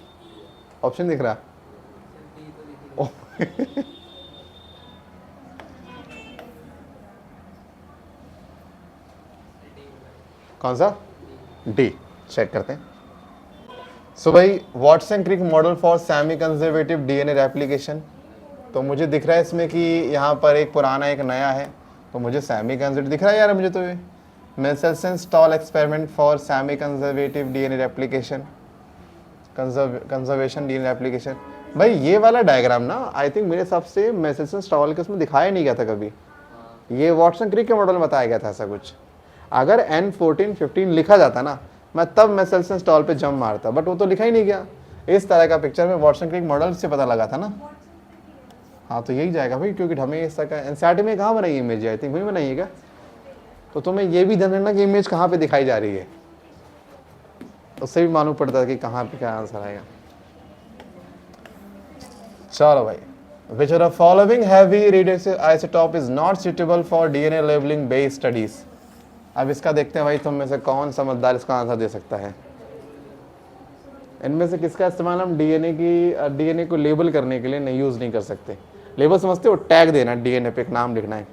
ऑप्शन दिख रहा? कौन सा? डी। चेक करते हैं। सो भाई, Watson Crick model for semi conservative DNA replication. तो मुझे दिख रहा है इसमें कि यहाँ पर एक पुराना एक नया है, तो मुझे सेमी कंजर्वेटिव दिख रहा है यार मुझे तो। ये Meselson-Stahl experiment for semi-conservative DNA replication, conservation DNA replication। भाई ये वाला डायग्राम ना आई थिंक मेरे हिसाब से Meselson-Stahl के उसमें दिखाया नहीं गया था कभी। ये वाटसन क्रिक के मॉडल में बताया गया था ऐसा कुछ। अगर N14 15 लिखा जाता ना, मैं तब Meselson-Stahl पे जंप मारता, बट वो तो लिखा ही नहीं गया। इस तरह का पिक्चर में वाटसन क्रिक मॉडल से पता लगा था ना। हाँ तो यही जाएगा भाई, क्योंकि हमें इस तरह का एनसीईआरटी में कहाँ बनाई इमेज, आई थिंक वही बनाई है क्या? तो तुम्हें ये भी ध्यान रखना कि इमेज कहाँ पे दिखाई जा रही है, उससे भी मालूम पड़ता है कि कहाँ पे क्या आंसर आएगा। चलो भाई, which of the following heavy radioactive isotope is not suitable for DNA labeling based studies। अब इसका देखते हैं भाई, तुम में से कौन समझदार इसका आंसर दे सकता है। इनमें से किसका इस्तेमाल हम डीएनए को लेबल करने के लिए नहीं यूज नहीं कर सकते? लेबल समझते हो? टैग देना, डीएनए पे एक नाम लिखना है।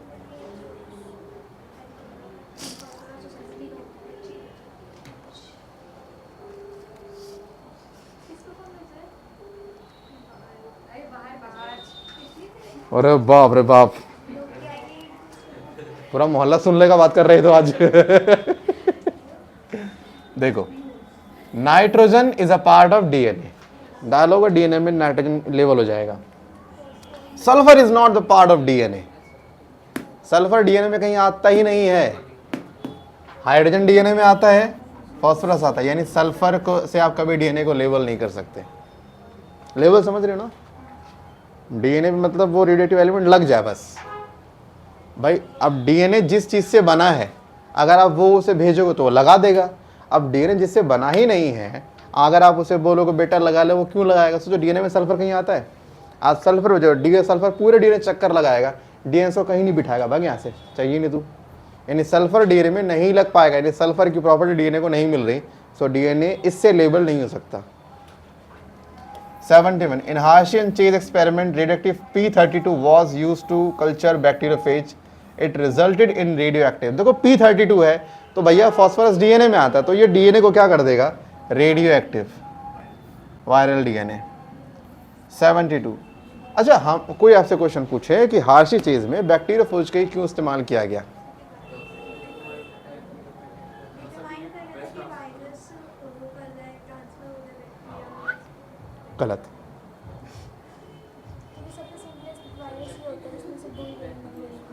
अरे बाप रे बाप, पूरा मोहल्ला सुन लेगा बात कर रहे तो आज। देखो, nitrogen is a part of DNA, डालोगे डीएनए में नाइट्रोजन लेवल हो जाएगा। Sulphur is not the part of DNA, sulphur DNA में कहीं आता ही नहीं है। हाइड्रोजन डीएनए में आता है, फास्फोरस आता है, यानी सल्फर को से आप कभी डीएनए को लेबल नहीं कर सकते। लेबल समझ रहे हो ना? डीएनए में मतलब वो रेडियोएक्टिव एलिमेंट लग जाए बस। भाई अब डीएनए जिस चीज से बना है, अगर आप वो उसे भेजोगे तो वो लगा देगा। अब डीएनए जिससे बना ही नहीं है, अगर आप उसे बोलोगे बेटा लगा ले, वो क्यों लगाएगा? सोचो डीएनए में सल्फर कहीं आता है? आज सल्फर हो जाओ, डीएनए सल्फर पूरे डीएनए चक्कर लगाएगा, डीएनए को कहीं नहीं बिठाएगा, भाग यहाँ से, चाहिए नहीं तू। यानी सल्फर डीएनए में नहीं लग पाएगा, यानी सल्फर की प्रॉपर्टी डीएनए को नहीं मिल रही, सो डीएनए इससे लेबल नहीं हो सकता। 71 in Hershey and Chase experiment, radioactive P32 was used to culture bacteriophage. It resulted in radioactive। देखो P32 है तो भैया फॉस्फोरस डीएनए में आता है, तो ये डीएनए को क्या कर देगा? Radio active viral DNA. 72। अच्छा, हम कोई आपसे क्वेश्चन पूछे कि हार्शी चेज में बैक्टीरियोफेज का क्यों इस्तेमाल किया गया? गलत।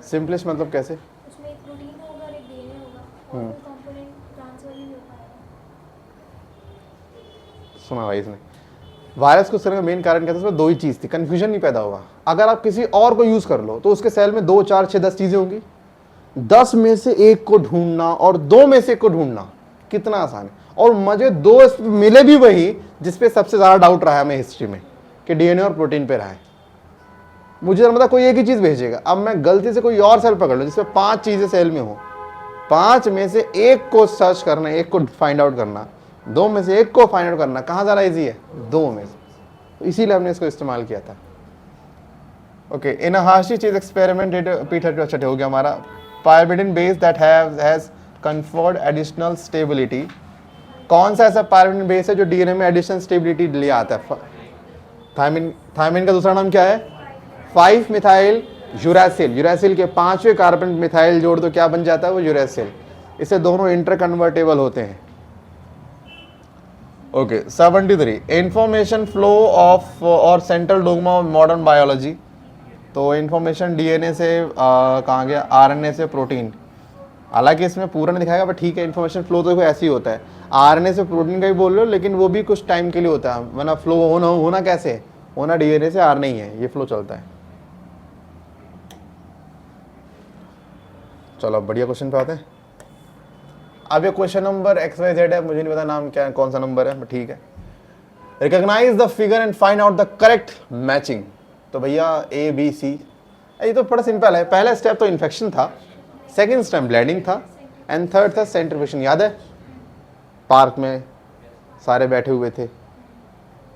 सिंपलेस्ट मतलब कैसे? उसमें एक प्रोटीन होगा और एक डीएनए होगा और कोई कंपोनेंट ट्रांसफर नहीं हो पाएगा। सुना भाई इसने, वायरस को करने का मेन कारण क्या था? उसमें दो ही चीज थी, कंफ्यूजन नहीं पैदा होगा। अगर आप किसी और को यूज कर लो तो उसके सेल में 2, 4, 6, 10 चीजें होंगी, 10 में से एक को ढूंढना और 2 में से एक को ढूंढना कितना आसान है। और मुझे 2 मिले भी वही जिसपे सबसे ज्यादा डाउट रहा है हमें हिस्ट्री में, कि डीएनए और प्रोटीन पे रहा है। मुझे मतलब कोई एक ही चीज भेजेगा, अब मैं गलती से कोई और सेल पकड़ लूं जिसमें 5 चीजें सेल में हो, 5 में से एक को सर्च करना, एक को फाइंड आउट करना, 2 में से एक को फाइंड आउट करना कहाँ ज्यादा इजी है? 2 में से। तो इसीलिए हमने इसको इस्तेमाल किया था। ओके, इन हार्शी चीज एक्सपेरिमेंट P32 अच्छा हो गया हमारा। Pyrimidine base that has conferred additional stability. कौन सा ऐसा पायरिमिडिन बेस है जो डीएनए में एडिशनल स्टेबिलिटी ले आता है? थायमिन का दूसरा नाम क्या है? 5 मिथाइल यूरासिल। यूरासिल के 5वें कार्बन मिथाइल जोड़ दो, क्या बन जाता है? वो यूरासिल। इसे दोनों इंटर कन्वर्टेबल होते हैं। ओके, 73 इंफॉर्मेशन फ्लो ऑफ और central dogma of modern biology. तो इंफॉर्मेशन डीएनए से कहाँ गया? आरएनए से प्रोटीन। हालांकि इसमें पूरा नहीं दिखाएगा, बट ठीक है, इन्फॉर्मेशन फ्लो तो ऐसे ही होता है। आरएनए से प्रोटीन का ही बोल लो, लेकिन वो भी कुछ टाइम के लिए होता है, वरना फ्लो होना कैसे है? होना डीएनए से आरएनए ही है, ये फ्लो चलता है। चलो अब बढ़िया क्वेश्चन पे आते हैं। अब ये क्वेश्चन नंबर XYZ है, मुझे नहीं पता नाम क्या है, कौन सा नंबर है, बट ठीक है। Recognise the figure and find out the correct matching. तो भैया ABC, ये तो बड़ा सिंपल है। पहला स्टेप तो इन्फेक्शन था, सेकेंड स्टेप ब्लीडिंग था, एंड थर्ड था सेंट्रीफ्यूगेशन। याद है पार्क में सारे बैठे हुए थे,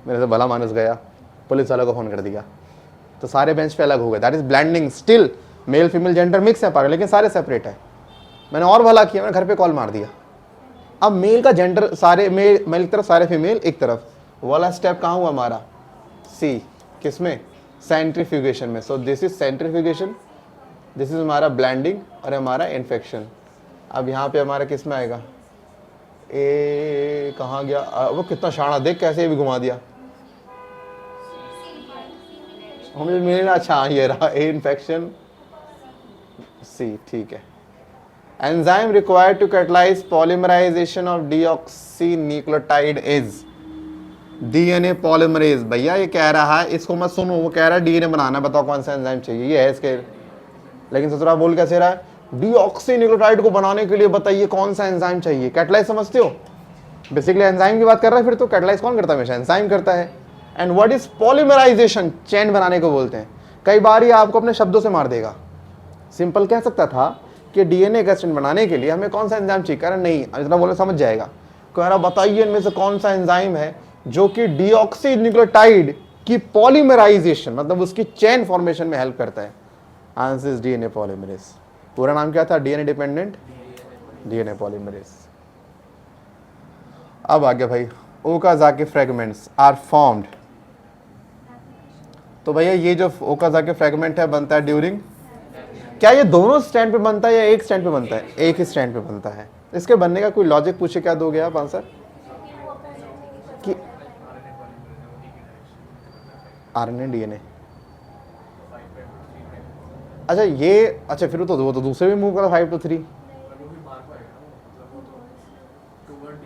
मेरे से भला मानुस गया, पुलिस वालों को फोन कर दिया, तो सारे बेंच पे अलग हो गए। That is blending. Still male female gender mix है पार्क, लेकिन सारे सेपरेट है। मैंने और भला किया, मैंने घर पे कॉल मार दिया। अब मेल का जेंडर सारे मेल एक तरफ, सारे फीमेल एक तरफ। वाला स्टेप कहाँ हुआ हमारा? C। किसमें? सेंट्रीफ्यूगेशन में। So this is centrifugation, this is हमारा ब्लेंडिंग और हमारा इन्फेक्शन। अब यहाँ पे हमारा किस में आएगा? ए कहाँ गया? वो कितना शाना, देख कैसे भी घुमा दिया हमें मिलना। अच्छा ये रहा, ए इन्फेक्शन, C, ठीक है। Enzyme required to catalyse polymerisation of deoxynucleotide is DNA polymerase. भैया ये कह रहा है, इसको मत सुनो, वो कह रहा है डीएनए बनाना, बताओ कौन सा एंजाइम चाहिए, ये है इसके। लेकिन ससुरा बोल कैसे रहा है? डीऑक्सीन्यूक्लियोटाइड को बनाने के लिए बताइए कौन सा एंजाइम चाहिए। कैटलाइज समझते हो? बेसिकली एंजाइम की बात कर रहा है, फिर तो कैटलाइज कौन करता है? हमेशा एंजाइम करता है। And what is polymerisation? Chain बनाने को बोलते हैं। कई बार ये आपको अपने शब्दों से मार देगा। सिंपल कह सकता था कि डीएनए का स्ट्रैंड बनाने के लिए हमें कौन सा एंजाइम चाहिए, कह रहा नहीं, इतना बोले समझ जाएगा। कह रहा बताइए इनमें से कौन सा एंजाइम है जो कि डीऑक्सी न्यूक्लियोटाइड की पॉलीमराइजेशन मतलब उसकी चेन फॉर्मेशन में हेल्प करता है। Answer is DNA polymerase. पूरा नाम क्या था? DNA dependent DNA polymerase. अब आ गया भाई, ओकाज़ाकी फ्रेगमेंट्स आर फॉर्म्ड। तो भैया ये जो ओकाज़ाकी फ्रेगमेंट है बनता है ड्यूरिंग, क्या ये दोनों स्टैंड पे बनता है या एक स्टैंड पे बनता है? एक ही स्टैंड पे बनता है। इसके बनने का कोई लॉजिक पूछे, क्या दोगे आप आंसर? कि आरएनए डीएनए। अच्छा ये, अच्छा फिर तो वो तो दूसरे भी मूव करो 5 to 3।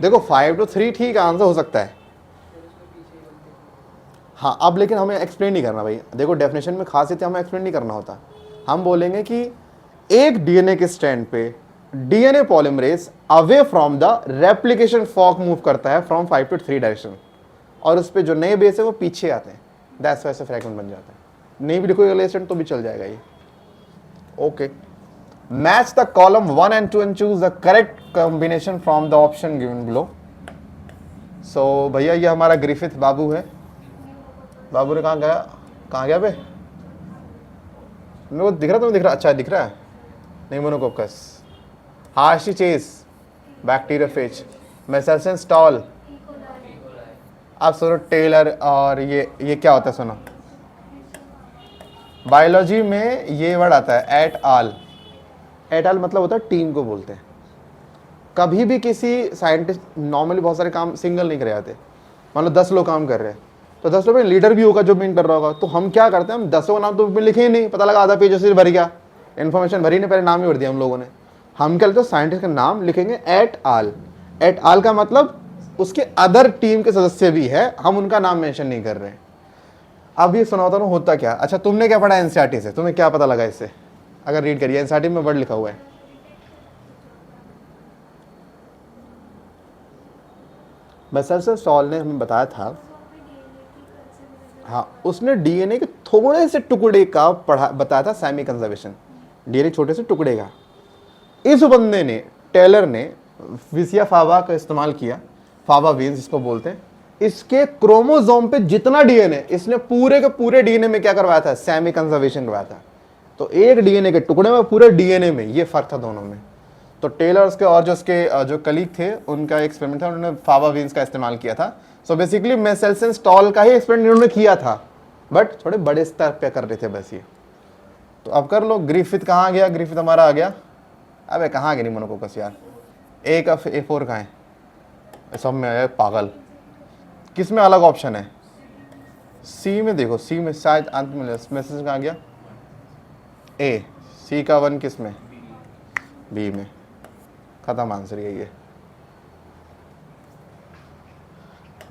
देखो 5 to 3 ठीक आंसर हो सकता है। हाँ अब लेकिन हमें एक्सप्लेन नहीं करना भाई। देखो डेफिनेशन में खासियत है, हमें एक्सप्लेन नहीं करना होता। हम बोलेंगे कि एक डीएनए के स्ट्रैंड पे DNA polymerase away from the replication fork move करता है फ्रॉम 5 to 3 डायरेक्शन, और उस पे जो नए बेस है वो पीछे आते हैं। दैट्स वाई से फ्रैगमेंट बन जाता है। नहीं भी लिखोगे अगले स्टैंड तो भी चल जाएगा ये। Okay, match the column 1 and 2 and choose the correct combination from the option given below। सो भैया ये हमारा ग्रिफिथ बाबू है। बाबू ने कहाँ गया? कहाँ गया बे? मेरे को दिख रहा, तुम्हें दिख रहा? अच्छा दिख रहा है। निमोनोकोकस, हार्शिचेस, बैक्टीरियोफेज, मेसेल्सन स्टॉल। अब सुनो टेलर, और ये क्या होता है सुनो। बायोलॉजी में ये वर्ड आता है एट आल। एट आल मतलब होता है टीम को बोलते हैं। कभी भी किसी साइंटिस्ट नॉर्मली बहुत सारे काम सिंगल नहीं करे जाते। मान लो 10 लोग काम कर रहे हैं तो 10 लोग में लीडर भी होगा जो मेन कर रहा होगा। तो हम क्या करते हैं, हम 10 का नाम तो लिखे ही नहीं, पता लगा आधा पेज से भर गया, इन्फॉर्मेशन भरी नहीं, पहले नाम ही भर दिया हम लोगों ने। हम क्या लेते साइंटिस्ट का नाम लिखेंगे एट आल। एट आल का मतलब उसके अदर टीम के सदस्य भी है, हम उनका नाम मेंशन नहीं कर रहे हैं। अब ये सुनाता हूँ होता क्या। अच्छा तुमने क्या पढ़ा एनसीईआरटी से, तुम्हें क्या पता लगा इससे? अगर रीड करिए, एनसीईआरटी में वर्ड लिखा हुआ है। मेसेल्सन स्टॉल ने हमें बताया था, हाँ उसने डीएनए के थोड़े से टुकड़े का बताया था सेमी कंजर्वेशन, डीएनए छोटे से टुकड़े का। इस बंदे ने, टेलर ने विसिया फावा का इस्तेमाल किया, फावा वीन्स जिसको बोलते हैं। इसके क्रोमोसोम पे जितना डीएनए, इसने पूरे के पूरे डीएनए में क्या करवाया था? सेमी कंजर्वेशन करवाया था। तो एक डीएनए के टुकड़े में, पूरे डीएनए में, ये फर्क था दोनों में। तो टेलर के और जो उसके जो कलीग थे उनका एक्सपेरिमेंट था, उन्होंने फावा वीन्स का इस्तेमाल किया था। सो बेसिकली मेसेल्सन स्टॉल का ही एक्सपेरिमेंट इन्होंने किया था, बट थोड़े बड़े स्तर पे कर रहे थे बस ये। तो अब कर लो, ग्रिफिथ कहाँ गया? ग्रिफिथ हमारा आ गया। अबे कहाँ गया निमोनोकोकस यार? ए का A4 कहाँ है? सब में आया पागल। किस में अलग ऑप्शन है? सी में देखो, सी में शायद अंत में। मैसेज कहाँ गया? ए। सी का 1 किस में? बी में। खत्म आंसर यही है।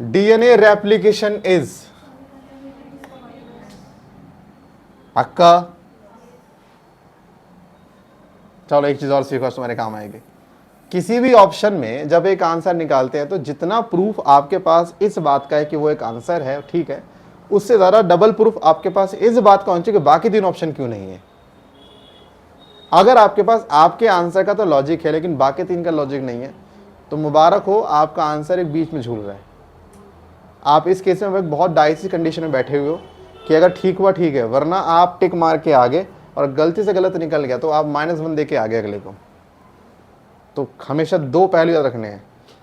डीएनए रेप्लिकेशन इज पक्का। चलो एक चीज और सीखो, तुम्हारे काम आएगी। किसी भी ऑप्शन में जब एक आंसर निकालते हैं तो जितना प्रूफ आपके पास इस बात का है कि वो एक आंसर है, ठीक है, उससे ज़्यादा डबल प्रूफ आपके पास इस बात का होना चाहिए कि बाकी 3 ऑप्शन क्यों नहीं है। अगर आपके पास आपके आंसर का तो लॉजिक है लेकिन बाकी 3 का लॉजिक नहीं है, तो मुबारक हो, आपका आंसर एक बीच में झूल रहा है। आप इस केस में बहुत डाइसी कंडीशन में बैठे हुए हो कि अगर ठीक हुआ ठीक है, वरना आप टिक मार के आगे और गलती से गलत निकल गया तो आप -1 दे के आगे अगले को। तो हमेशा 2 पहलू याद रखने हैं।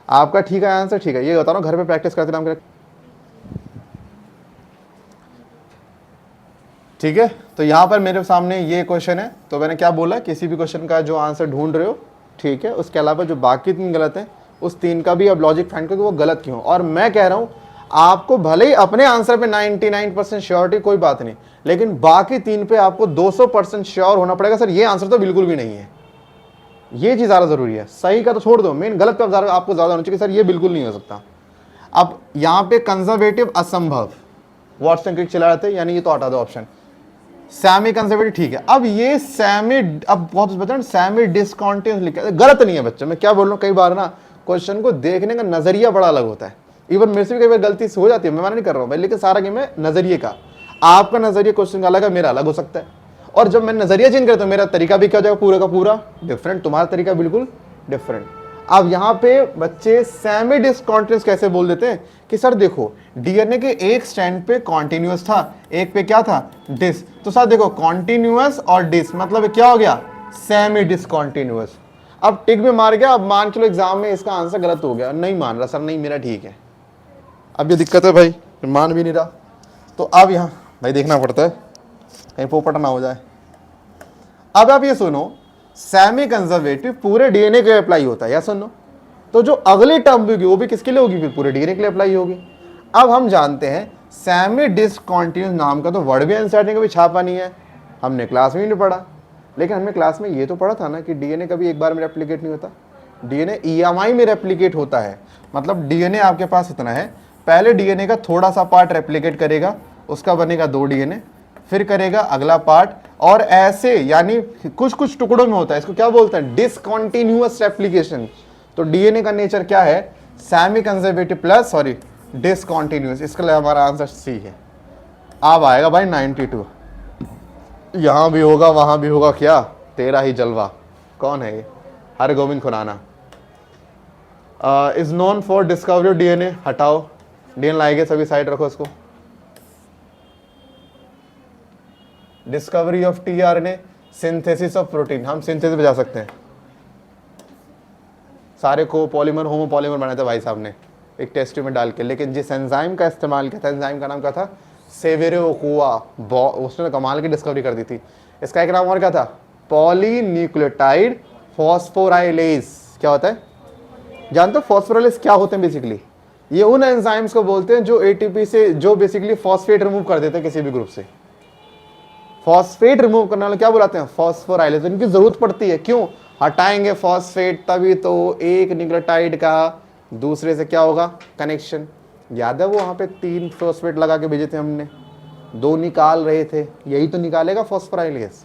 आपका ठीक है आंसर, ठीक है, ये बता रहा हूँ, घर पे प्रैक्टिस करते नाम कर। ठीक है, तो यहाँ पर मेरे सामने ये क्वेश्चन है, तो मैंने क्या बोला, किसी भी क्वेश्चन का जो आंसर ढूंढ रहे हो, ठीक है, उसके अलावा जो बाकी 3 गलत हैं उस 3 का भी अब लॉजिक फाइंड करो कि वो गलत क्यों। और मैं कह रहा हूँ आपको भले ही अपने आंसर पे 99% श्योरिटी, कोई बात नहीं, लेकिन बाकी 3 पे आपको 200% श्योर होना पड़ेगा। सर ये आंसर तो बिल्कुल भी नहीं है, ये चीज़ ज़्यादा ज़रूरी है। सही का तो छोड़ दो, मेन गलत पे आपको ज़्यादा होना चाहिए सर ये बिल्कुल नहीं हो सकता। अब यहाँ पे कंजर्वेटिव असंभव, वॉटसन क्रिक चला रहे थे, यानी ये तो हटा दो ऑप्शन। सेमी कंजर्वेटिव ठीक है। अब ये सेमी, अब बहुत बता सेमी डिसकॉन्टिन्यूस लिखा, गलत नहीं है बच्चे। मैं क्या बोल रहा हूँ, कई बार ना क्वेश्चन को देखने का नजरिया बड़ा अलग होता है। इवन मेरे से भी कई बार गलती हो जाती है, मैं मना नहीं कर रहा हूँ भाई, लेकिन सारा गेम है नजरिए का। आपका नजरिया क्वेश्चन का अलग है, मेरा अलग हो सकता है, और जब मैं नजरिया चेंज करता हूँ मेरा तरीका भी क्या हो जाएगा पूरा का पूरा डिफरेंट, तुम्हारा तरीका बिल्कुल डिफरेंट। अब यहाँ पे बच्चे सेमी डिसकंटिन्यूअस कैसे बोल देते हैं कि सर देखो डीएनए के एक स्टैंड पे कॉन्टिन्यूअस था, एक पे क्या था, डिस। तो सर देखो कॉन्टिन्यूअस और डिस मतलब क्या हो गया, सेमी डिसकंटिन्यूअस। अब टिक भी मार गया। अब मान चलो एग्जाम में इसका आंसर गलत हो गया, नहीं मान रहा सर, नहीं मेरा ठीक है। अब ये दिक्कत है भाई, मान भी नहीं रहा। तो अब यहाँ भाई देखना पड़ता है कहीं पोपट ना हो जाए। अब आप ये सुनो, सेमी कंजर्वेटिव पूरे डीएनए के अप्लाई होता है, या सुनो, तो जो अगली टर्म भी होगी वो भी किसके लिए होगी, फिर पूरे डीएनए के लिए अप्लाई होगी। अब हम जानते हैं सेमी डिसकंटिन्यूअस नाम का तो वर्ड भी एनसीईआरटी का भी छापा नहीं है, हमने क्लास में ही नहीं पढ़ा। लेकिन हमने क्लास में ये तो पढ़ा था ना कि डीएनए कभी एक बार में रेप्लिकेट नहीं होता, डीएनए ईएमआई में रेप्लिकेट होता है। मतलब डीएनए आपके पास इतना है, पहले डीएनए का थोड़ा सा पार्ट रेप्लिकेट करेगा, उसका बनेगा 2 डीएनए, फिर करेगा अगला पार्ट, और ऐसे यानी कुछ कुछ टुकड़ों में होता है। इसको क्या बोलते हैं, डिसकंटिन्यूअस रेप्लिकेशन। तो डीएनए का नेचर क्या है, semi conservative plus sorry discontinuous. इसके लिए हमारा आंसर सी है। अब आएगा भाई 92, यहां भी होगा वहां भी होगा, क्या तेरा ही जलवा। कौन है ये, Hargobind Khorana. Is known for discovery of DNA, हटाओ, डीएनए लाएंगे सभी साइड रखो इसको। Discovery of tRNA, synthesis of protein, हम सिंथेसिस पे जा सकते हैं। सारे को पॉलीमर होमोपॉलीमर बनाए थे भाई साहब ने एक टेस्ट ट्यूब में डाल के, लेकिन जिस एंजाइम का इस्तेमाल किया था, एंजाइम का नाम क्या था, सेवेरो ओकुआ, उसने कमाल की डिस्कवरी कर दी थी। इसका एक नाम और क्या था, पॉलीन्यूक्लियोटाइड फॉस्फोराइलेज। क्या होता है, जानते हो फॉस्फोराइलेज क्या होते हैं बेसिकली, ये उन एंजाइम्स को बोलते हैं जो एटीपी से, जो बेसिकली फॉस्फेट रिमूव कर देते हैं किसी भी ग्रुप से। फॉस्फेट रिमूव करने वाले क्या बुलाते हैं, फॉस्फोराइलेज। इनकी जरूरत पड़ती है, क्यों, हटाएंगे फॉस्फेट तभी तो एक न्यूक्लियोटाइड का दूसरे से क्या होगा, कनेक्शन। याद है वो वहां पे 3 फॉस्फेट लगा के भेजे थे हमने, 2 निकाल रहे थे, यही तो निकालेगा फॉस्फोराइलेज,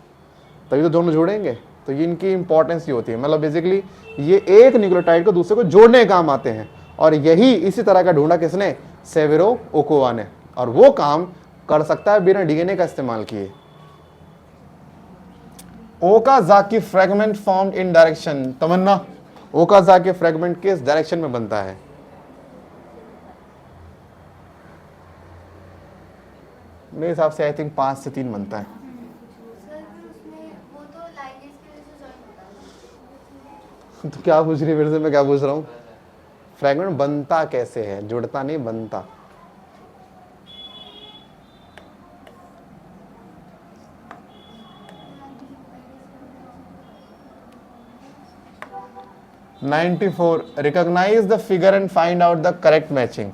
तभी तो दोनों जोड़ेंगे। तो ये इनकी इंपॉर्टेंस ये होती है, मतलब बेसिकली ये एक न्यूक्लियोटाइड को दूसरे को जोड़ने के काम आते हैं। और यही इसी तरह का ढूंढा किसने, सेवेरो ओकुआ ने, और वो काम कर सकता है बिना डीएनए का इस्तेमाल किए। Okazaki fragment formed in direction, Tamanna Okazaki fragment किस डायरेक्शन में बनता है, मेरे हिसाब से आई थिंक 5 से 3 बनता है। तो क्या पूछ रही है फिर से, मैं क्या पूछ रहा हूँ, फ्रैगमेंट बनता कैसे है, जुड़ता नहीं बनता। "94 recognize the figure and find out the correct matching."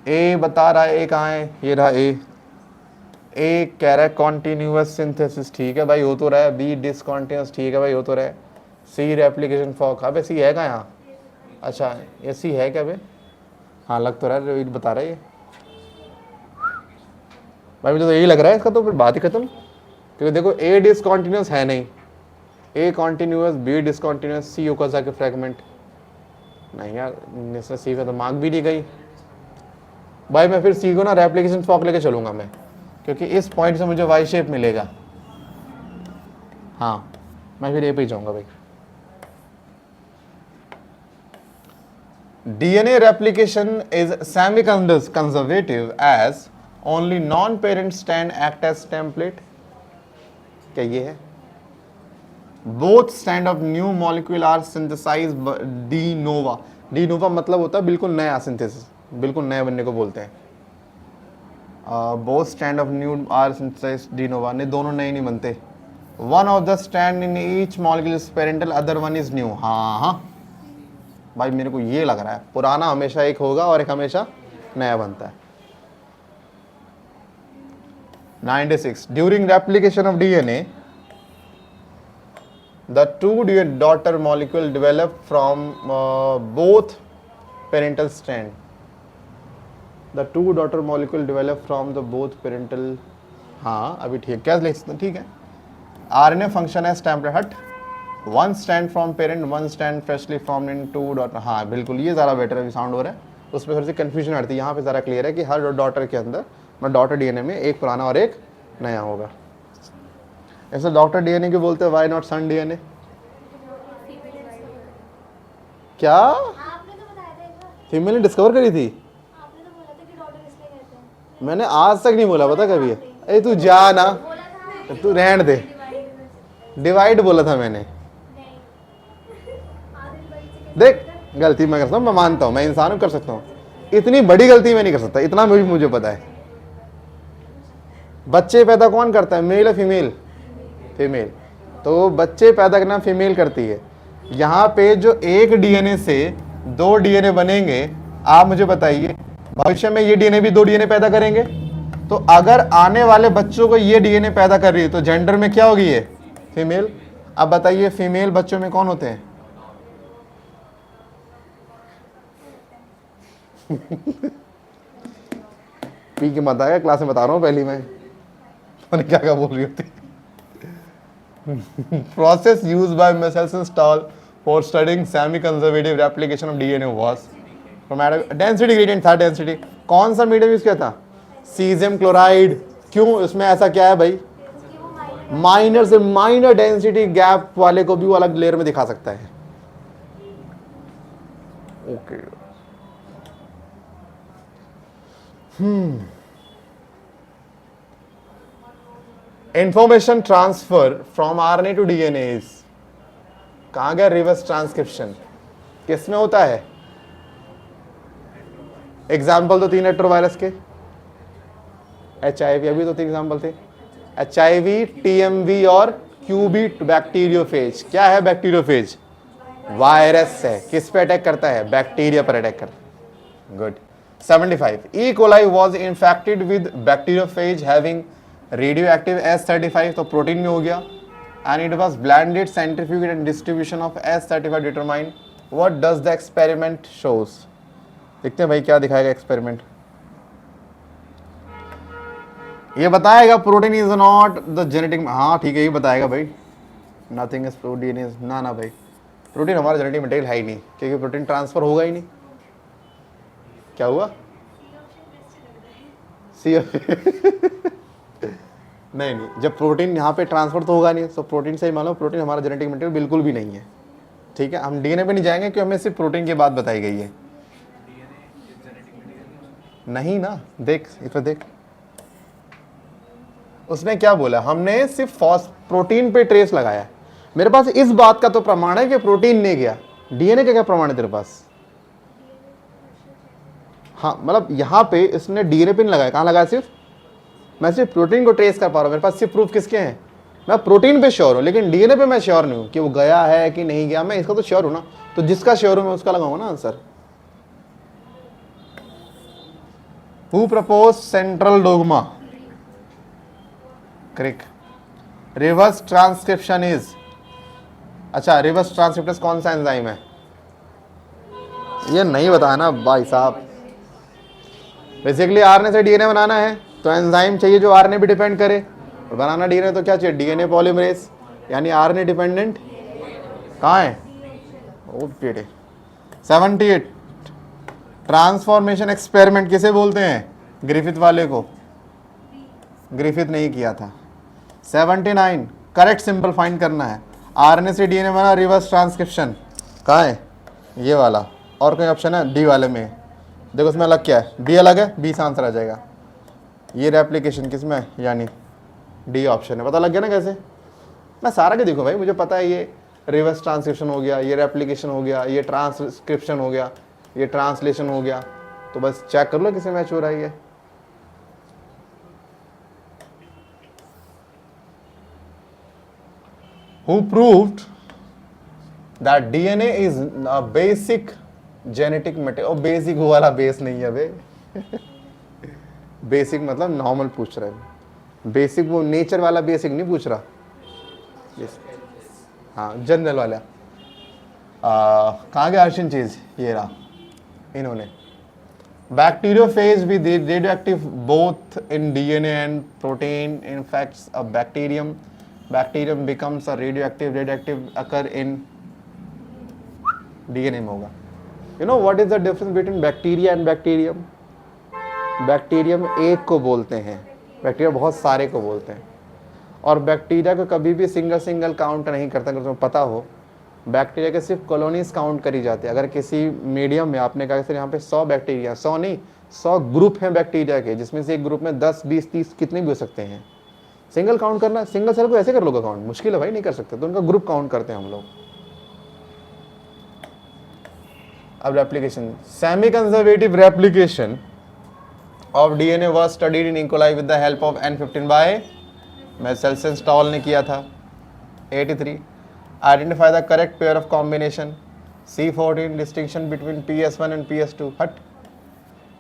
ए बता रहा है, ए कहाँ है, ये रहा ए। ए कह रहा है कॉन्टिन्यूअस सिंथेसिस, ठीक है भाई हो तो रहा है। बी डिसकॉन्टिन्यूअस, ठीक है भाई हो तो रहा है। सी रेप्लिकेशन फॉक, अबे सी है कहाँ यहाँ, अच्छा ये सी है क्या बे, हाँ लग तो रहा है, बता रहा है ये भाई, मुझे तो यही लग रहा है इसका, तो फिर बात ही खत्म। क्योंकि देखो ए डिसकंटिन्यूअस है नहीं, ए कॉन्टिन्यूअस, बी डिसकंटिन्यूअस, सी ओकाजाकी फ्रैगमेंट नहीं यार, इसने सी पे तो मार्क भी नहीं गई भाई। मैं फिर सी को ना रेप्लिकेशन फॉक लेके चलूंगा मैं, क्योंकि इस पॉइंट से मुझे वाई शेप मिलेगा। हाँ मैं फिर ए पे ही जाऊंगा भाई। DNA replication is semi conservative as only non parent strand act as template, क्या ये है, both strand of new molecule are synthesise de novo. De novo मतलब होता है बिल्कुल नया सिंथेसिस, बिल्कुल नए बनने को बोलते हैं। Both strand of new are synthesise de novo, ने दोनों नए नहीं बनते। One of the strand in each molecule is parental, other one is new. हाँ हाँ भाई मेरे को ये लग रहा है पुराना हमेशा एक होगा और एक हमेशा नया बनता है। 96 during replication of DNA the two daughter molecule develop from both parental strand. The two daughter molecule develop from the both parental, हाँ अभी ठीक, क्या लिख सकते हैं, ठीक है। RNA function as template, हट, one strand from parent, one strand freshly formed in two daughter, हाँ बिल्कुल ये ज़्यादा बेटर अभी साउंड हो रहा है, उसमें थोड़ी सी कन्फ्यूजन हटती है। यहाँ पे ज़रा क्लियर है कि हर डॉटर के अंदर, मतलब डॉटर डीएनए में एक पुराना और एक नया होगा। ऐसे डॉक्टर डीएनए क्यों बोलते हैं, व्हाई नॉट सन डीएनए? क्या आपने तो बताया था एक बार, फीमेल ने डिस्कवर करी थी? आपने तो बोला था कि डॉटर इसलिए कहते हैं। मैंने आज तक नहीं बोला, पता कभी? अरे तू जा ना, बोला था तू रहन दे। डिवाइड बोला था मैंने। नहीं, आदिल भाई से कहते देख, गलती मैं करता हूँ, मैं मानता हूँ, मैं इंसान हूँ, कर सकता हूँ। इतनी बड़ी गलती मैं नहीं कर सकता, इतना मुझे पता है। बच्चे पैदा कौन करता है, मेल या फीमेल? फीमेल। तो बच्चे पैदा करना फीमेल करती है। यहाँ पे जो एक डीएनए से 2 डीएनए बनेंगे, आप मुझे बताइए भविष्य में ये डीएनए भी 2 डीएनए पैदा करेंगे? तो अगर आने वाले बच्चों को ये डीएनए पैदा कर रही है तो जेंडर में क्या होगी, ये फीमेल। अब बताइए फीमेल बच्चों में कौन होते हैं? पी के मत आएगा, क्लास में बता रहा हूँ पहली मैं, पता क्या क्या बोल रही होती। Process use by micelles install for studying semi conservative replication of DNA was density gradient था। डेंसिटी कौन सा मीडियम यूज किया था? Caesium chloride. क्यों, इसमें ऐसा क्या है भाई? माइनर से माइनर डेंसिटी गैप वाले को भी वो अलग लेयर में दिखा सकता है। Okay information transfer from RNA to DNA is, कहां गया रिवर्स ट्रांसक्रिप्शन? किसमें होता है? एग्जाम्पल तो 3 रेट्रोवायरस के, HIV, अभी तो 3 एग्जाम्पल थे, HIV, TMV और QB बैक्टीरियोफेज। क्या है बैक्टीरियोफेज? वायरस है, किस पे अटैक करता है? बैक्टीरिया पर अटैक करता है। Good. 75 E. coli was infected with bacteriophage having radioactive S35, तो प्रोटीन में हो गया। and it was blended, centrifuged and distribution of S35 determined what does the experiment shows। देखते हैं भाई क्या दिखाएगा एक्सपेरिमेंट। ये बताएगा protein is not the genetic, हाँ ठीक है, ये बताएगा भाई नथिंग इज प्रोटीन इज, ना ना भाई प्रोटीन हमारा जेनेटिक मटेरियल है ही नहीं, क्योंकि प्रोटीन ट्रांसफर होगा ही नहीं। क्या हुआ? सी नहीं नहीं, जब प्रोटीन यहाँ पे ट्रांसफर तो होगा नहीं, तो प्रोटीन से ही मान लो प्रोटीन हमारा जेनेटिक मटेरियल बिल्कुल भी नहीं है। ठीक है, हम डीएनए पे नहीं जाएंगे क्योंकि हमें सिर्फ प्रोटीन की बात बताई गई है। नहीं ना, देख इस पे देख, उसने क्या बोला, हमने सिर्फ प्रोटीन पे ट्रेस लगाया। मेरे पास इस बात का तो प्रमाण है कि प्रोटीन नहीं गया, डीएनए का क्या प्रमाण है तेरे पास? हाँ मतलब यहाँ पे इसने डीएनए पे नहीं लगाया, कहाँ लगाया? सिर्फ मैं सिर्फ प्रोटीन को ट्रेस कर पा रहा हूँ। मेरे पास सिर्फ प्रूफ किसके हैं? मैं प्रोटीन पे श्योर हूँ, लेकिन डीएनए पे मैं श्योर नहीं हूँ कि वो गया है कि नहीं गया। मैं इसका तो श्योर हूँ ना, तो जिसका श्योर हूँ मैं उसका लगाऊंगा ना answer. Who propose central dogma? Crick. Reverse transcription is, अच्छा रिवर्स ट्रांसक्रिप्टेज कौन सा एंजाइम है? ये नहीं बताया ना भाई साहब। बेसिकली आरएनए से डीएनए बनाना है तो एंजाइम चाहिए जो आरएनए भी डिपेंड करे, और बनाना डीएनए तो क्या चाहिए? डीएनए पॉलीमरेज, यानी आरएनए डिपेंडेंट। कहाँ है? ओ बेटे 78 ट्रांसफॉर्मेशन एक्सपेरिमेंट किसे बोलते हैं? ग्रिफिथ वाले को, ग्रिफिथ नहीं किया था। 79 करेक्ट सिंबल फाइंड करना है। आरएनए से डीएनए बना, रिवर्स ट्रांसक्रिप्शन कहाँ है? ये वाला। और कोई ऑप्शन है? डी वाले में देखो, उसमें अलग क्या है? डी अलग है, बी से आंसर आ जाएगा। ये रेप्लिकेशन किस में है? यानी डी ऑप्शन है। पता लग गया ना कैसे? मैं सारा के देखो भाई, मुझे पता है ये रिवर्स ट्रांसक्रिप्शन हो गया, ये रेप्लिकेशन हो गया, ये ट्रांसक्रिप्शन हो गया, ये ट्रांसलेशन हो गया, तो बस चेक कर लो किसे मैच हो रहा है ये। Who proved that DNA is a basic genetic material? Basic वाला बेस नहीं है बे। बेसिक मतलब नॉर्मल पूछ रहा है, बेसिक वो नेचर वाला बेसिक नहीं पूछ रहा। हाँ जनरल वाला। कहाँ गया अर्शन चीज? ये रहा इन्होंने। Bacteriophage with radioactive both in DNA and protein infects a bacterium, bacterium becomes a radioactive occur in DNA में होगा। You know what is the difference between bacteria and bacterium? Bacterium एक को बोलते हैं, बैक्टीरिया बहुत सारे को बोलते हैं। और बैक्टीरिया को कभी भी सिंगल सिंगल काउंट नहीं करता, अगर तुम्हें पता हो बैक्टीरिया के सिर्फ कॉलोनीज काउंट करी जाती है। अगर किसी मीडियम में आपने कहा सर यहाँ पे 100 बैक्टीरिया, 100 नहीं 100 ग्रुप हैं बैक्टीरिया के, जिसमें से एक ग्रुप में 10 20 30 कितने भी हो सकते हैं, सिंगल काउंट करना, सिंगल सेल को ऐसे कर लोगे काउंट, मुश्किल है भाई, नहीं कर सकते, तो उनका ग्रुप काउंट करते हैं हम लोग। अब replication, semi conservative replication of DNA was studied in E coli with the help of N15 by Meselson Stahl ने किया था। 83 identify the correct pair of combination, C14 distinction between PS1 and PS2। हट,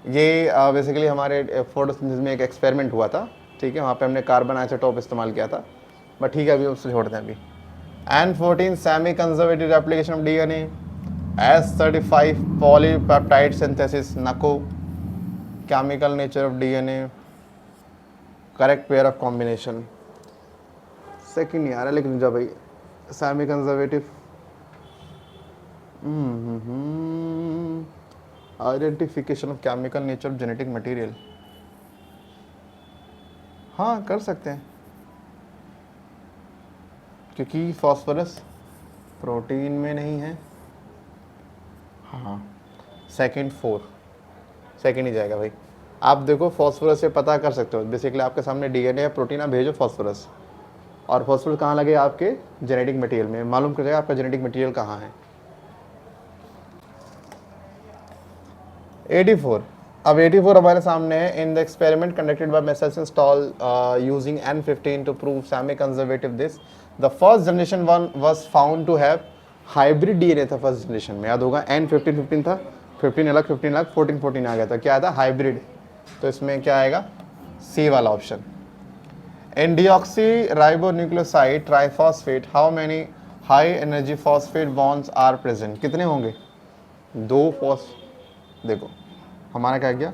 ये बेसिकली हमारे फोटोसिंथेसिस में एक एक्सपेरिमेंट हुआ था, ठीक है, वहाँ पे हमने कार्बन आइसोटोप इस्तेमाल किया था, बट ठीक है अभी उससे छोड़ते हैं। अभी N14 semi conservative replication of DNA, S35 polypeptide synthesis, नको, chemical nature of DNA, correct pair of combination. Second नहीं आ रहा लेकिन जब भाई semi conservative, identification of chemical nature of genetic material, हाँ कर सकते हैं क्योंकि फॉस्फोरस प्रोटीन में नहीं है। हाँ सेकंड 4 सेकंड ही जाएगा भाई। आप देखो फॉस्फोरस से पता कर सकते हो, बेसिकली आपके सामने डीएनए या प्रोटीन, आप भेजो फॉस्फोरस, और फॉस्फोरस कहाँ लगे, आपके जेनेटिक मटेरियल में, मालूम कर जाएगा आपका जेनेटिक मटेरियल कहाँ है। 84 अब 84 हमारे सामने है। In the experiment conducted by Meselson Stahl using N15 to prove semi conservative this, the first generation one was found to have hybrid DNA था। फर्स्ट जनरेशन में याद होगा N15 था, 15 अलग 15 अलग, 14 आ गया था, क्या था हाइब्रिड, तो इसमें क्या आएगा सी वाला option. In deoxy ribonucleoside triphosphate how many high energy phosphate bonds are present, कितने होंगे, 2 फॉस, देखो हमारा क्या गया,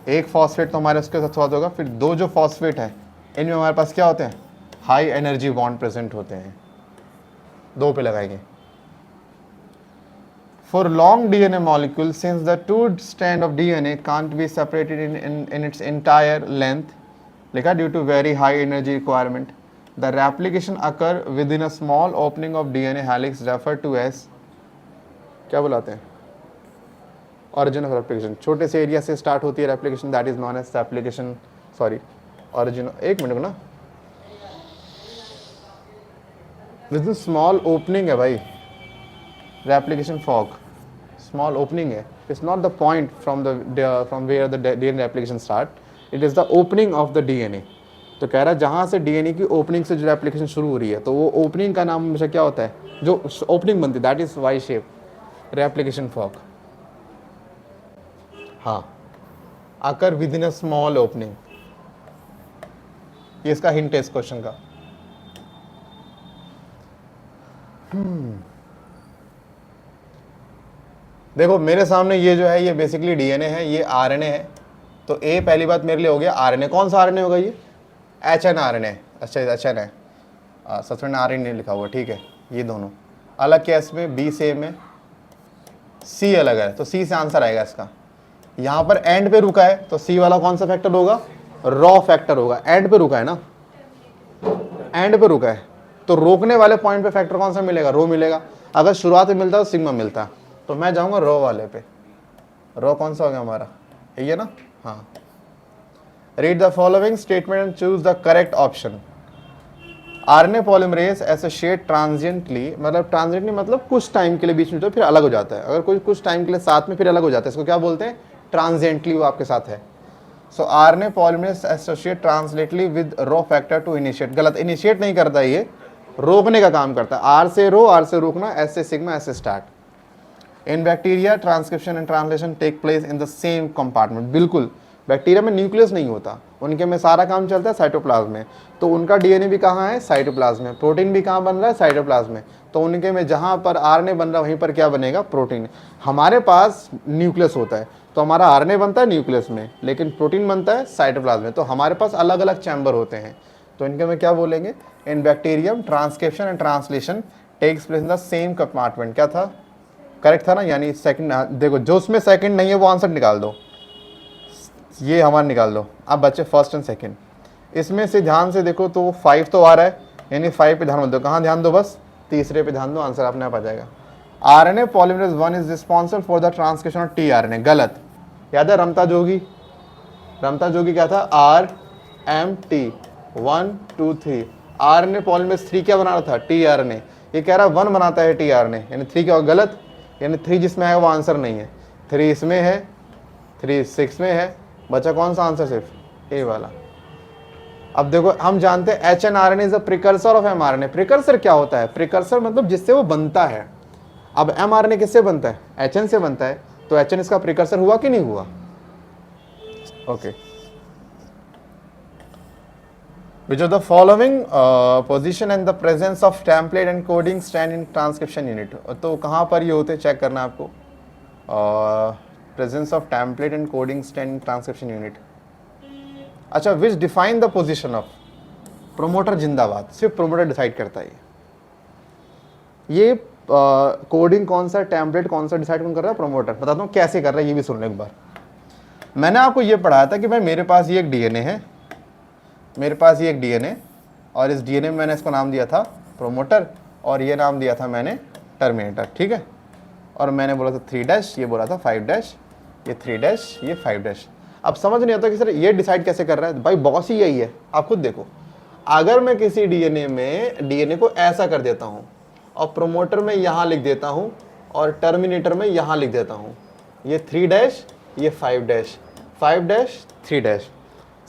एक फॉस्फेट तो हमारे उसके साथ होगा, फिर 2 जो फॉस्फेट है इनमें हमारे पास क्या होते हैं, हाई एनर्जी बॉन्ड प्रेजेंट होते हैं, 2 पे लगाएंगे। For long DNA molecule, since the 2 strand of DNA can't be separated in its entire length, लिखा due to very high energy requirement, the replication occur within a small opening of DNA helix referred to as, क्या बुलाते हैं, origin of replication। छोटे से एरिया से स्टार्ट होती है replication, that is non as replication, sorry origin, एक मिनट ना, विद स्मॉल ओपनिंग है भाई, रेप्लिकेशन फॉग स्मॉल ओपनिंग है, it's not the point from where the DNA replication start, it is the opening of the DNA. तो कह रहा है जहाँ से डीएनए की ओपनिंग से जो रेप्लिकेशन शुरू हो रही है, तो वो ओपनिंग का नाम हमेशा क्या होता है, जो ओपनिंग बनती है that is Y shape, replication fork. हाँ, occur within a small opening, ये इसका हिंट है इस क्वेश्चन का। देखो मेरे सामने ये जो है ये बेसिकली डीएनए है, ये आरएनए है, तो ए पहली बात मेरे लिए हो गया आरएनए, कौन सा आरएनए होगा ये, HNRNA, अच्छा HN है, सच में RNA लिखा हुआ, ठीक है, ये दोनों अलग क्या इसमें, B से में C अलग है, तो C से आंसर आएगा इसका। यहाँ पर एंड पे रुका है तो C वाला कौन सा फैक्टर होगा, रॉ फैक्टर होगा, एंड पे रुका है ना, एंड पे रुका है, तो रोकने वाले पॉइंट पे फैक्टर कौन सा मिलेगा, रो मिलेगा। अगर शुरुआत में मिलता है तो सिग्मा मिलता, तो मैं जाऊंगा रो वाले पे। रो कौन सा हो गया हमारा, ये ना, हाँ। Read the following statement and choose the correct option. RNA polymerase associate transiently, मतलब ट्रांजिएंटली मतलब कुछ टाइम के लिए बीच में तो फिर अलग हो जाता है, अगर कोई कुछ टाइम के लिए साथ में फिर अलग हो जाता है, इसको क्या बोलते हैं, ट्रांजिएंटली वो आपके साथ है। So RNA polymerase associate transiently with rho factor to initiate, गलत, इनिशिएट नहीं करता, ये रोकने का काम करता है, आर से रो, आर से रोकना, एस से सिग्मा, एस से start. In bacteria transcription and translation take place in the same compartment, बिल्कुल बैक्टीरिया में न्यूक्लियस नहीं होता, उनके में सारा काम चलता है साइटोप्लाज्म में, तो उनका डीएनए भी कहाँ है, साइटोप्लाज्म में, प्रोटीन भी कहाँ बन रहा है, साइटोप्लाज्म में, तो उनके में जहाँ पर आरएनए बन रहा है वहीं पर क्या बनेगा, प्रोटीन। हमारे पास न्यूक्लियस होता है तो हमारा आरएनए बनता है न्यूक्लियस में, लेकिन प्रोटीन बनता है साइटोप्लाज्म में, तो हमारे पास अलग अलग चैम्बर होते हैं, तो इनके में क्या बोलेंगे, in bacterium transcription and translation takes place in the same compartment, क्या था, करेक्ट था ना, यानी सेकंड, देखो जो उसमें सेकंड नहीं है वो आंसर निकाल दो, ये हमारा निकाल दो। अब बच्चे फर्स्ट एंड सेकंड। इसमें से ध्यान से देखो तो 5 तो आ रहा है, यानी 5 पे ध्यान मत दो, कहाँ ध्यान दो, बस तीसरे पे ध्यान दो, आंसर अपने आप आ जाएगा। RNA polymerase 1 is responsible for the transcription of tRNA, गलत। याद है रमता जोगी, रमता जोगी क्या था, RMT 1 2 3, RNA पॉलीमरेज 3 क्या बना रहा था, tRNA, ये कह रहा है 1 बनाता है tRNA, यानी 3 क्या होगा, गलत, यानी 3 जिसमें है वो आंसर नहीं है, 3 इसमें है, 3 6 में है, बचा कौन सा आंसर, सिर्फ ए वाला। अब देखो हम जानते हैं HNRNA is a precursor of mRNA। Precursor क्या होता है, प्रिकर्सर मतलब जिससे वो बनता है। अब mRNA किससे बनता है, HN से बनता है, तो HN इसका प्रिकर्सर हुआ कि नहीं हुआ, okay. Which of the following position and the presence of template and coding stand in transcription unit, तो कहाँ पर ये होते चेक करना है आपको, presence of template and coding stand in transcription unit। अच्छा, which define the position of promoter, जिंदाबाद, सिर्फ promoter डिसाइड करता है ये कोडिंग कौन सा, टेम्पलेट कौन सा डिसाइड कौन कर रहा है, प्रमोटर। बताता हूँ कैसे कर रहा है, ये भी सुन लो एक बार। मैंने आपको ये पढ़ाया था कि भाई मेरे पास ये एक डीएनए है, मेरे पास ये एक डीएनए, और इस डीएनए में मैंने इसको नाम दिया था प्रोमोटर, और ये नाम दिया था मैंने टर्मिनेटर, ठीक है। और मैंने बोला था 3 ये बोला था 5 ये 3 ये 5 अब समझ नहीं आता कि सर ये डिसाइड कैसे कर रहा है, भाई बॉस ही यही है। आप खुद देखो, अगर मैं किसी डीएनए में डीएनए को ऐसा कर देता हूँ और प्रोमोटर में यहाँ लिख देता हूँ और टर्मिनेटर में यहाँ लिख देता हूँ, ये 3 ये 5 3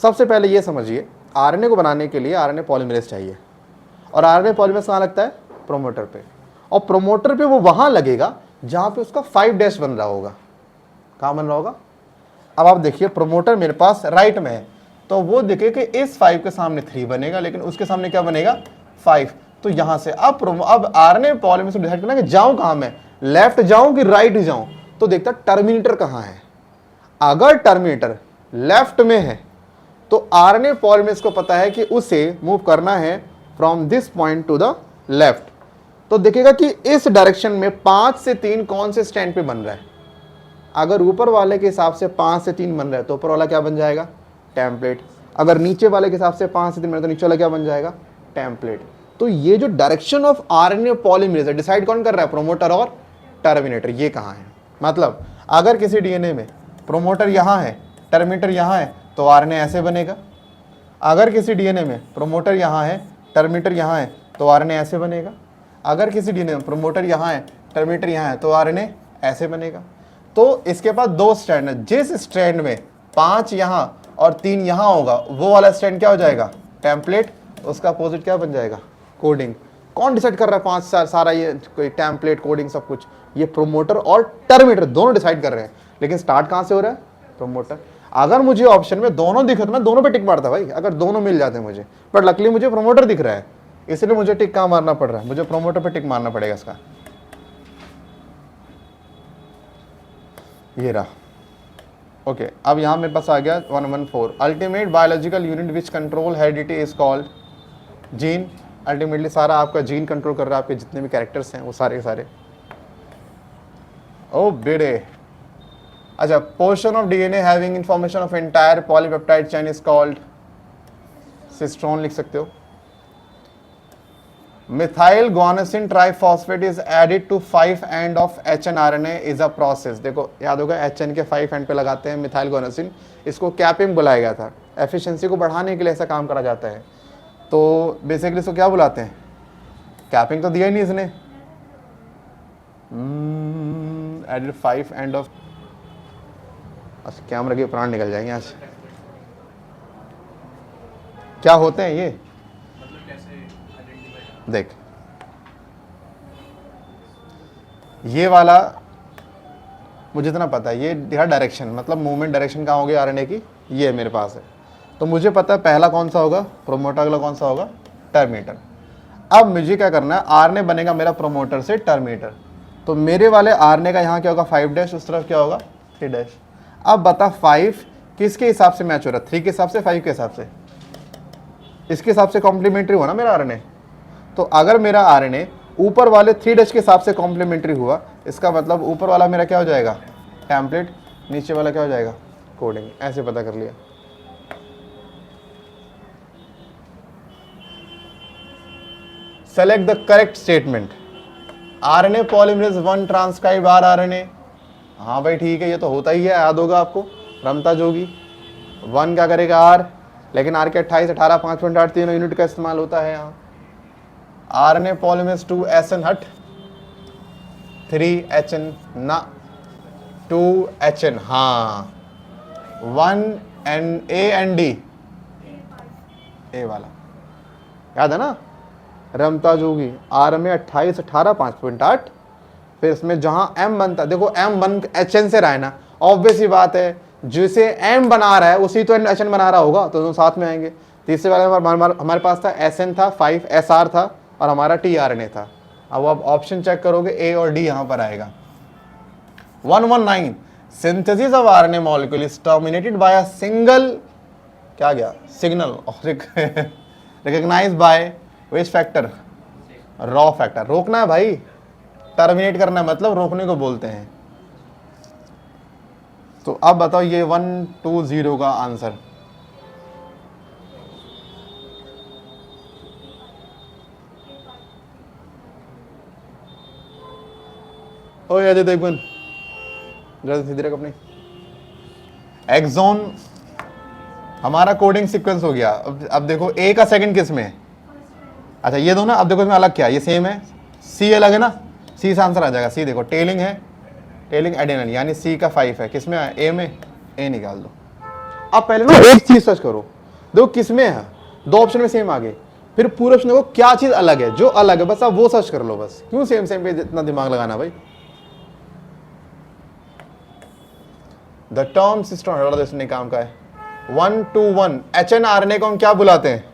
सबसे पहले ये समझिए, आरएनए को बनाने के लिए आरएनए पॉलीमरेज चाहिए, और आरएनए पॉलीमरेज कहाँ लगता है, प्रोमोटर पे, और प्रोमोटर पे वो वहाँ लगेगा जहाँ पे उसका 5 बन रहा होगा। कहाँ बन रहा होगा, अब आप देखिए प्रोमोटर मेरे पास राइट में है, तो वो देखिए कि इस 5 के सामने 3 बनेगा, लेकिन उसके सामने क्या बनेगा, 5। तो यहाँ से अब आरएनए पॉलीमरेज डिसाइड करना कि जाऊँ कहाँ मैं, लेफ्ट जाऊँ कि राइट जाऊँ, तो देखता टर्मिनेटर कहाँ है। अगर टर्मिनेटर लेफ्ट में है तो आरएनए पॉलीमरेज को पता है कि उसे मूव करना है from this point two the left, तो देखेगा कि इस डायरेक्शन में 5 से 3 कौन से स्टैंड पे बन रहा है। अगर ऊपर वाले के हिसाब से 5 से 3 बन रहा है तो ऊपर वाला क्या बन जाएगा, टेम्पलेट। अगर नीचे वाले के हिसाब से 5 से 3 बन रहा है तो नीचे वाला क्या बन जाएगा, टेम्पलेट। तो ये जो डायरेक्शन ऑफ आरएनए पॉलीमरेज है डिसाइड कौन कर रहा है, प्रोमोटर और टर्मिनेटर। ये कहाँ है, मतलब अगर किसी डीएनए में प्रोमोटर यहाँ है, टर्मिनेटर यहाँ है, तो आरएनए ऐसे बनेगा। अगर किसी डीएनए में प्रोमोटर यहाँ है, टर्मिनेटर यहाँ है, तो आरएनए ऐसे बनेगा। अगर किसी डीएनए में प्रोमोटर यहाँ है, टर्मिनेटर यहाँ है, तो आरएनए ऐसे बनेगा। तो इसके पास 2 स्ट्रैंड है, जिस स्ट्रैंड में 5 यहाँ और 3 यहाँ होगा वो वाला स्ट्रैंड क्या हो जाएगा, टेम्पलेट। उसका अपोजिट क्या बन जाएगा, कोडिंग। कौन डिसाइड कर रहा है 5 सारा ये कोई टेम्पलेट कोडिंग सब कुछ, ये प्रोमोटर और टर्मिनेटर दोनों डिसाइड कर रहे हैं। लेकिन स्टार्ट कहाँ से हो रहा है, प्रोमोटर। अगर मुझे ऑप्शन में दोनों दिखे तो मैं दोनों पे टिक मारता भाई, अगर दोनों मिल जाते मुझे, बट लकीली मुझे प्रोमोटर दिख रहा है, इसलिए मुझे टिक कहाँ मारना पड़ रहा है, मुझे प्रोमोटर पे टिक मारना पड़ेगा इसका। ये रहा, ओके। अब यहाँ मेरे पास आ गया 114, ultimate biological unit which control heredity is called gene. Ultimately सारा आपका जीन कंट्रोल कर रहा है, आपके जितने भी कैरेक्टर्स हैं वो सारे के सारे। ओ बेड़े, अच्छा, portion of DNA having information of entire polypeptide chain is called cistron, लिख सकते हो। Methyl guanosine triphosphate is added to 5 end of HN RNA is a process. देखो याद होगा HN के 5 एंड पे लगाते हैं मिथाइल गुआनोसिन, इसको कैपिंग बुलाया गया था, एफिशिएंसी को बढ़ाने के लिए ऐसा काम करा जाता है। तो बेसिकली इसको क्या बुलाते हैं, कैपिंग तो दिया ही नहीं इसने, एडेड 5 एंड ऑफ, कैमरा के प्राण निकल जाएंगे आज। क्या होते हैं ये, देख ये वाला मुझे इतना पता है, ये दिखा डायरेक्शन, मतलब मूवमेंट डायरेक्शन कहाँ होगी आरएनए की, ये मेरे पास है। तो मुझे पता है पहला कौन सा होगा, प्रोमोटर, अगला कौन सा होगा, टर्मिनेटर। अब मुझे क्या करना है, आरएनए बनेगा मेरा प्रोमोटर से टर्मिनेटर, तो मेरे वाले आरएनए का यहाँ क्या होगा 5 उस तरफ क्या होगा 3 अब बता 5 किसके हिसाब से मैच हो रहा है, 3 के हिसाब से, 5 के हिसाब से, इसके हिसाब से कॉम्प्लीमेंट्री हुआ ना मेरा आरएनए। तो अगर मेरा आरएनए ऊपर वाले 3 के हिसाब से कॉम्प्लीमेंट्री हुआ, इसका मतलब ऊपर वाला मेरा क्या हो जाएगा, टेम्पलेट, नीचे वाला क्या हो जाएगा, कोडिंग। ऐसे पता कर लिया। Select the correct statement. RNA polymerase 1 transcribe rRNA, हाँ भाई ठीक है, ये तो होता ही है, याद होगा आपको, रमता जोगी। 1 क्या करेगा आर, लेकिन आर के 28 18 5.8 तीनों यूनिट का इस्तेमाल होता है यहाँ। आरएनए पॉलीमरेज 2 एसएन हट 3 एचएन ना 2 एचएन, हाँ 1 एन ए एन डी, ए वाला याद है ना, रमता जोगी। आर में 28 18 5.8, फिर इसमें जहां एम बनता है, देखो एम बन एच एन से रहा है ना, ऑब्वियस ही बात है, जिसे एम बना रहा है उसी तो एच एन बना रहा होगा, तो दोनों साथ में आएंगे। तीसरे वाले हमारे पास था एस एन था, 5 एस आर था, और हमारा टी आर एन ए था। अब आप ऑप्शन चेक करोगे, ए और डी यहां पर आएगा। 119 synthesis of RNA molecule is terminated by a single, क्या गया, signal recognise by which factor, rho factor. रोकना है भाई, टर्मिनेट करना है मतलब रोकने को बोलते हैं। तो अब बताओ ये 120 का आंसर। ओ अजय देवगन जल्दी सीधे रख अपनी। एक्सॉन हमारा कोडिंग सीक्वेंस हो गया। अब देखो ए का सेकंड किस में है, अच्छा ये दो ना, अब देखो इसमें अलग क्या है, ये सेम है, सी अलग है ना, सी से आंसर आ जाएगा। सी देखो टेलिंग है, टेलिंग एडेनल, यानी सी का 5 है, किस में है, ए में, ए निकाल दो। अब पहले ना एक चीज सर्च करो, देखो किस में है, दो ऑप्शन में सेम आ गए, फिर पूरे ऑप्शन देखो क्या चीज अलग है, जो अलग है बस आप वो सर्च कर लो बस, क्यों सेम सेम पे इतना दिमाग लगाना भाई। द टर्म सिस्टम ने काम का है। 121 HNRNA को हम क्या बुलाते हैं,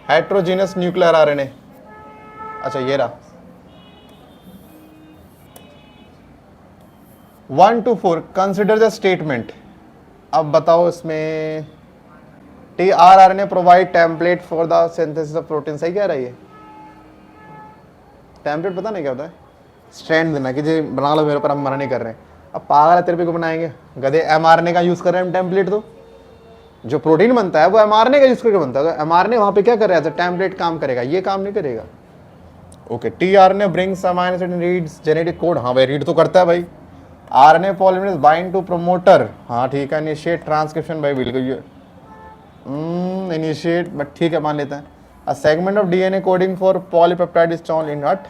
हेट्रोजीनस न्यूक्लियर आरएनए। अच्छा ये रहा। 124 कंसिडर द स्टेटमेंट। अब बताओ इसमें tRNA provide template for the synthesis of protein, सही कह रहा है ये। टेम्पलेट पता नहीं क्या होता है, स्ट्रैंड देना कि जी बना लो मेरे पर, हम मना नहीं कर रहे हैं। अब पागल है तेरे पे को बनाएंगे, गधे mRNA का यूज कर रहे हैं हम टेम्पलेट, तो जो प्रोटीन बनता है वो mRNA का यूज करके बनता है, तो mRNA वहां पे क्या कर रहा है, टेम्पलेट काम करेगा, ये काम नहीं करेगा। Okay, tRNA brings amino acid and reads genetic code, हाँ भाई रीड तो करता है भाई। RNA polymerase bind to promoter, हाँ ठीक है। इनिशिएट ट्रांसक्रिप्शन भाई, बिल्कुल इनिशिएट, बट ठीक है मान लेते हैं। A segment of DNA coding for polypeptide is shown in हट।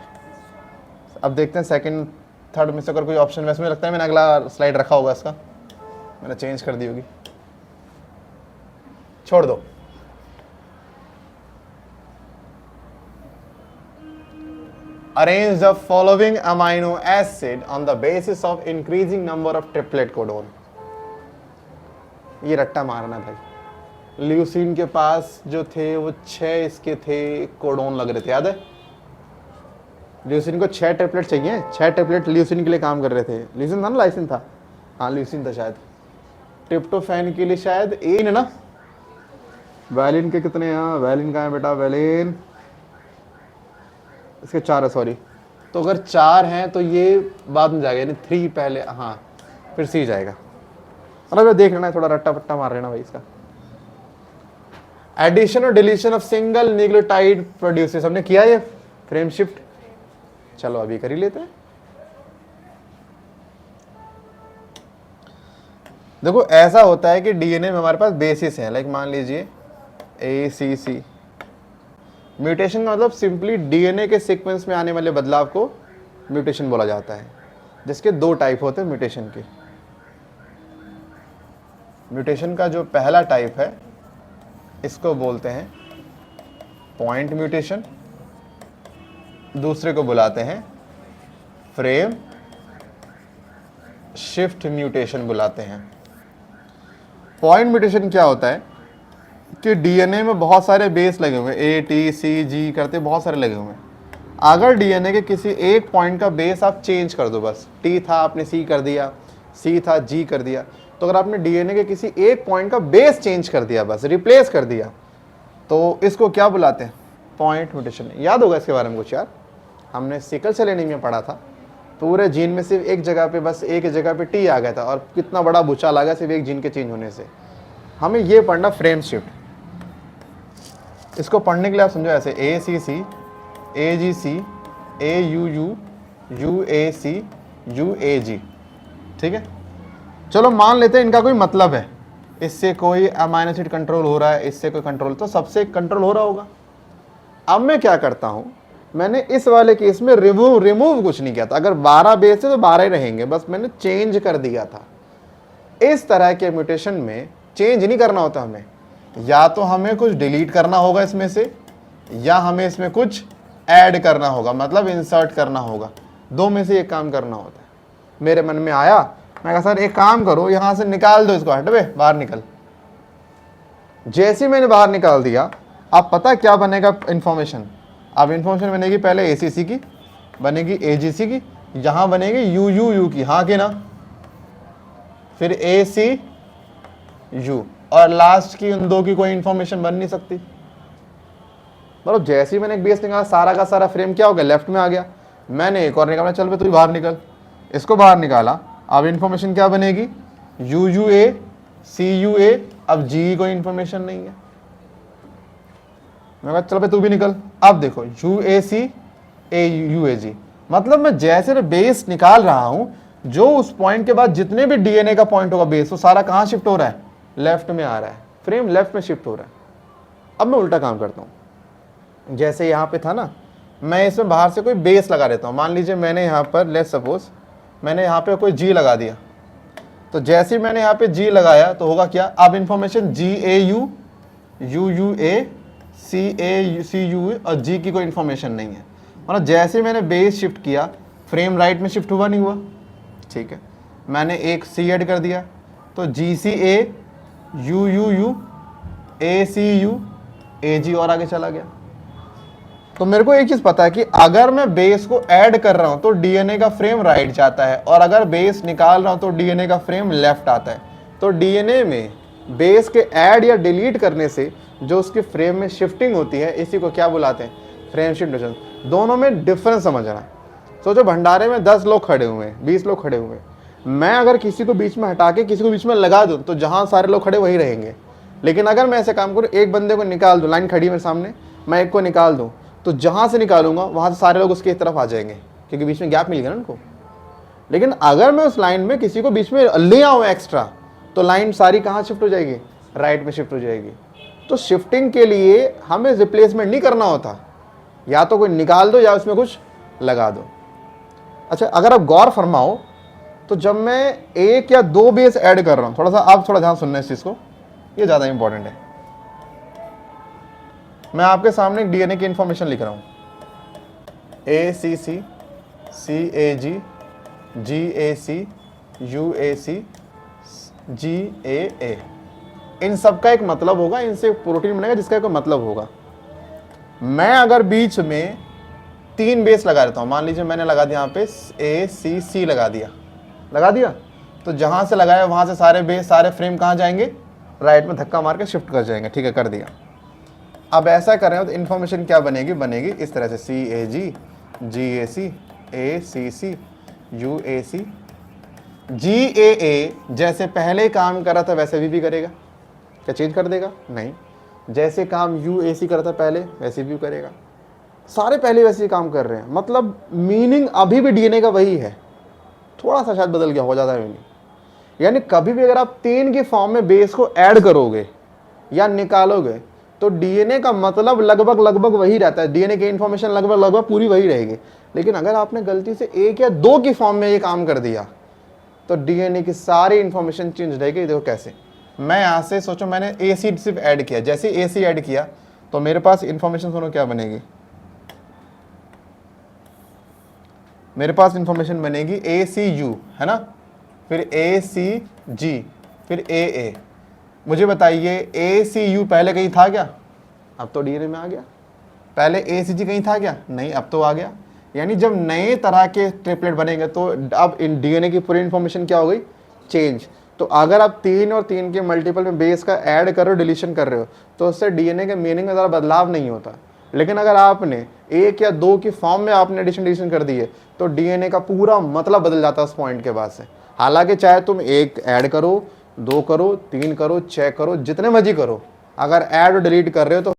अब देखते हैं सेकंड थर्ड में से अगर कोई ऑप्शन, वैसे मुझे लगता है मैंने अगला स्लाइड रखा होगा इसका, मैंने चेंज कर दी होगी, छोड़ दो। Arrange the following amino acid on the basis of increasing number of triplet codon। ये रट्टा मारना भाई। ल्यूसीन के पास जो थे वो 6 इसके थे कोडोन लग रहे थे, याद है। ल्यूसीन को 6 ट्रिपलेट चाहिए, 6 ट्रिपलेट ल्यूसीन के लिए काम कर रहे थे। ल्यूसीन था ना, लाइसिन था, हाँ ल्यूसीन था शायद। ट्रिप्टोफैन के लिए शायद एन है ना। वैलिन के कितने हैं, वैलिन का है बेटा, वैलिन इसके 4 है, सॉरी। तो अगर 4 हैं तो ये बाद में जाएगा, यानी 3 पहले, हाँ फिर सी जाएगा। मतलब देख लेना, थोड़ा रट्टा पट्टा मार लेना भाई इसका। एडिशन और deletion of single nucleotide produces, हमने किया ये फ्रेम शिफ्ट, चलो अभी कर ही लेते हैं। देखो ऐसा होता है कि डीएनए में हमारे पास बेसिस है, लाइक मान लीजिए ACC। म्यूटेशन का मतलब सिंपली डीएनए के सीक्वेंस में आने वाले बदलाव को म्यूटेशन बोला जाता है, जिसके 2 टाइप होते हैं म्यूटेशन के। म्यूटेशन का जो पहला टाइप है इसको बोलते हैं पॉइंट म्यूटेशन, दूसरे को बुलाते हैं फ्रेम शिफ्ट म्यूटेशन बुलाते हैं। पॉइंट म्यूटेशन क्या होता है कि डीएनए में बहुत सारे बेस लगे हुए हैं, A, T, C, G करते बहुत सारे लगे हुए हैं। अगर डीएनए के किसी एक पॉइंट का बेस आप चेंज कर दो, बस T था आपने C कर दिया, C था G कर दिया, तो अगर आपने डीएनए के किसी एक पॉइंट का बेस चेंज कर दिया, बस रिप्लेस कर दिया, तो इसको क्या बुलाते हैं, पॉइंट म्यूटेशन। याद होगा इसके बारे में कुछ यार, हमने सिकल सेल एनीमिया पढ़ा था, पूरे जीन में सिर्फ एक जगह पे, बस एक जगह पे T आ गया था और कितना बड़ा भूचाल आ गया सिर्फ एक जीन के चेंज होने से। हमें ये पढ़ना फ्रेम शिफ्ट। इसको पढ़ने के लिए आप समझो ऐसे, ACC AGC AUU UAC UAG, ठीक है। चलो मान लेते हैं इनका कोई मतलब है, इससे कोई अमाइनो एसिड कंट्रोल हो रहा है, इससे कोई कंट्रोल, तो सबसे कंट्रोल हो रहा होगा। अब मैं क्या करता हूं, मैंने इस वाले केस में रिमूव कुछ नहीं किया था। अगर 12 बेस है तो 12 ही रहेंगे, बस मैंने चेंज कर दिया था। इस तरह के म्यूटेशन में चेंज नहीं करना होता हमें, या तो हमें कुछ डिलीट करना होगा इसमें से, या हमें इसमें कुछ ऐड करना होगा, मतलब इंसर्ट करना होगा। दो में से एक काम करना होता है। मेरे मन में आया, मैं कहा सर एक काम करो, यहां से निकाल दो इसको, हट बे बाहर निकल। जैसे मैंने बाहर निकाल दिया, अब पता क्या बनेगा इंफॉर्मेशन। अब इंफॉर्मेशन बनेगी पहले ACC की, बनेगी AGC की, यहां बनेगी UUU की, हाँ कि ना, फिर ACU, और लास्ट की उन दो की कोई इंफॉर्मेशन बन नहीं सकती। मतलब जैसे ही मैंने एक बेस निकाला, सारा का सारा फ्रेम क्या हो गया, लेफ्ट में आ गया। मैंने एक और निकाला, चल पे तू बाहर निकल, इसको बाहर निकाला। अब इंफॉर्मेशन क्या बनेगी, UUA CUA, अब G कोई इंफॉर्मेशन नहीं है। मैं कहा चल पे तू भी निकल। अब देखो UAC AUAG, मतलब मैं जैसे बेस निकाल रहा हूं, जो उस पॉइंट के बाद जितने भी DNA का पॉइंट होगा बेस, वो सारा कहां शिफ्ट हो रहा है, लेफ्ट में आ रहा है, फ्रेम लेफ्ट में शिफ्ट हो रहा है। अब मैं उल्टा काम करता हूं, जैसे यहां पे था ना, मैं इसमें बाहर से कोई बेस लगा देता हूं। मान लीजिए मैंने यहां पर, लेट्स सपोज मैंने यहां पे कोई G लगा दिया, तो जैसे ही मैंने यहां पे G लगाया तो होगा क्या, अब इंफॉर्मेशन GAU UUA CACU और G की कोई इंफॉर्मेशन नहीं है। मतलब जैसे मैंने बेस शिफ्ट किया, फ्रेम राइट में शिफ्ट हुआ नहीं हुआ, ठीक है। मैंने एक C ऐड कर दिया, तो GCA UUU ACU AG और आगे चला गया। तो मेरे को एक चीज पता है कि अगर मैं बेस को ऐड कर रहा हूं तो DNA का फ्रेम राइट जाता है, और अगर बेस निकाल रहा हूं तो DNA का फ्रेम लेफ्ट आता है। तो DNA में बेस के ऐड या डिलीट करने से जो उसके फ्रेम में शिफ्टिंग होती है, इसी को क्या बुलाते हैं, फ्रेम शिफ्ट म्यूटेशन। दोनों में डिफरेंस समझना। सोचो भंडारे में 10 लोग खड़े हुए हैं, 20 लोग खड़े हुए हैं, मैं अगर किसी को बीच में हटा के किसी को बीच में लगा दूं तो जहां सारे लोग खड़े वहीं रहेंगे। लेकिन अगर मैं ऐसे काम करूं, एक बंदे को निकाल दूं, लाइन खड़ी है मेरे सामने, मैं एक को निकाल दूं, तो जहां से निकालूंगा वहां से सारे लोग उसकी तरफ आ जाएंगे, क्योंकि बीच में गैप मिल गया ना उनको। लेकिन अगर मैं उस लाइन में किसी को बीच में ले आऊं एक्स्ट्रा, तो लाइन सारी कहां शिफ्ट हो जाएगी, राइट में शिफ्ट हो जाएगी। तो शिफ्टिंग के लिए हमें रिप्लेसमेंट नहीं करना होता, या तो कोई निकाल दो या उसमें कुछ लगा दो। अच्छा, अगर आप गौर फरमाओ तो जब मैं एक या दो बेस ऐड कर रहा हूं, थोड़ा सा आप थोड़ा ध्यान सुनना इस चीज को, ये ज्यादा इंपॉर्टेंट है। मैं आपके सामने एक DNA की इंफॉर्मेशन लिख रहा हूं, ACC CAG GAC UAC GAA, इन सब का एक मतलब होगा, इनसे प्रोटीन बनेगा जिसका कोई मतलब होगा। मैं अगर बीच में 3 बेस लगा देता हूं, मान लीजिए मैंने लगा दिया यहाँ पे ACC लगा दिया, तो जहां से लगाया वहां से सारे बेस, सारे फ्रेम कहां जाएंगे, राइट में धक्का मार के शिफ्ट कर जाएंगे, ठीक है, कर दिया। अब ऐसा कर रहे हो तो इन्फॉर्मेशन क्या बनेगी इस तरह से, CAG GAC ACC UAC GAA। जैसे पहले काम कर रहा था वैसे भी करेगा, क्या चेंज कर देगा, नहीं। जैसे काम UAC कर रहा था पहले वैसे भी करेगा, सारे पहले वैसे ही काम कर रहे हैं। मतलब मीनिंग अभी भी DNA का वही है, थोड़ा सा शायद बदल गया हो, जाता है मीनिंग। यानी कभी भी अगर आप 3 के फॉर्म में बेस को ऐड करोगे या निकालोगे तो DNA का मतलब लगभग वही रहता है, DNA की इंफॉर्मेशन लगभग पूरी वही रहेगी। लेकिन अगर आपने गलती से 1 या 2 की फॉर्म में ये काम कर दिया तो DNA की सारी इंफॉर्मेशन चेंज रहेगी। देखो कैसे, मैं यहां से सोचो मैंने AC सिर्फ ऐड किया, जैसे AC ऐड किया तो मेरे पास इंफॉर्मेशन सुनो क्या बनेगी, मेरे पास इंफॉर्मेशन बनेगी ACU, है ना, फिर ACG, फिर AA। मुझे बताइए ACU पहले कहीं था क्या, अब तो DNA में आ गया। पहले ACG कहीं था क्या, नहीं, अब तो आ गया। यानी जब नए तरह के ट्रिपलेट बनेंगे तो अब इन DNA की पूरी इंफॉर्मेशन क्या हो गई, चेंज। तो अगर आप 3 और 3 के मल्टीपल में बेस का ऐड कर रहे हो, डिलीशन कर रहे हो, तो उससे DNA के मीनिंग में ज़्यादा बदलाव नहीं होता। लेकिन अगर आपने 1 या 2 की फॉर्म में आपने एडिशन डिलीशन कर दी है तो DNA का पूरा मतलब बदल जाता है उस पॉइंट के बाद से। हालांकि चाहे तुम 1 ऐड करो, 2 करो, 3 करो, 6 करो, जितने मर्जी करो, अगर ऐड और डिलीट कर रहे हो तो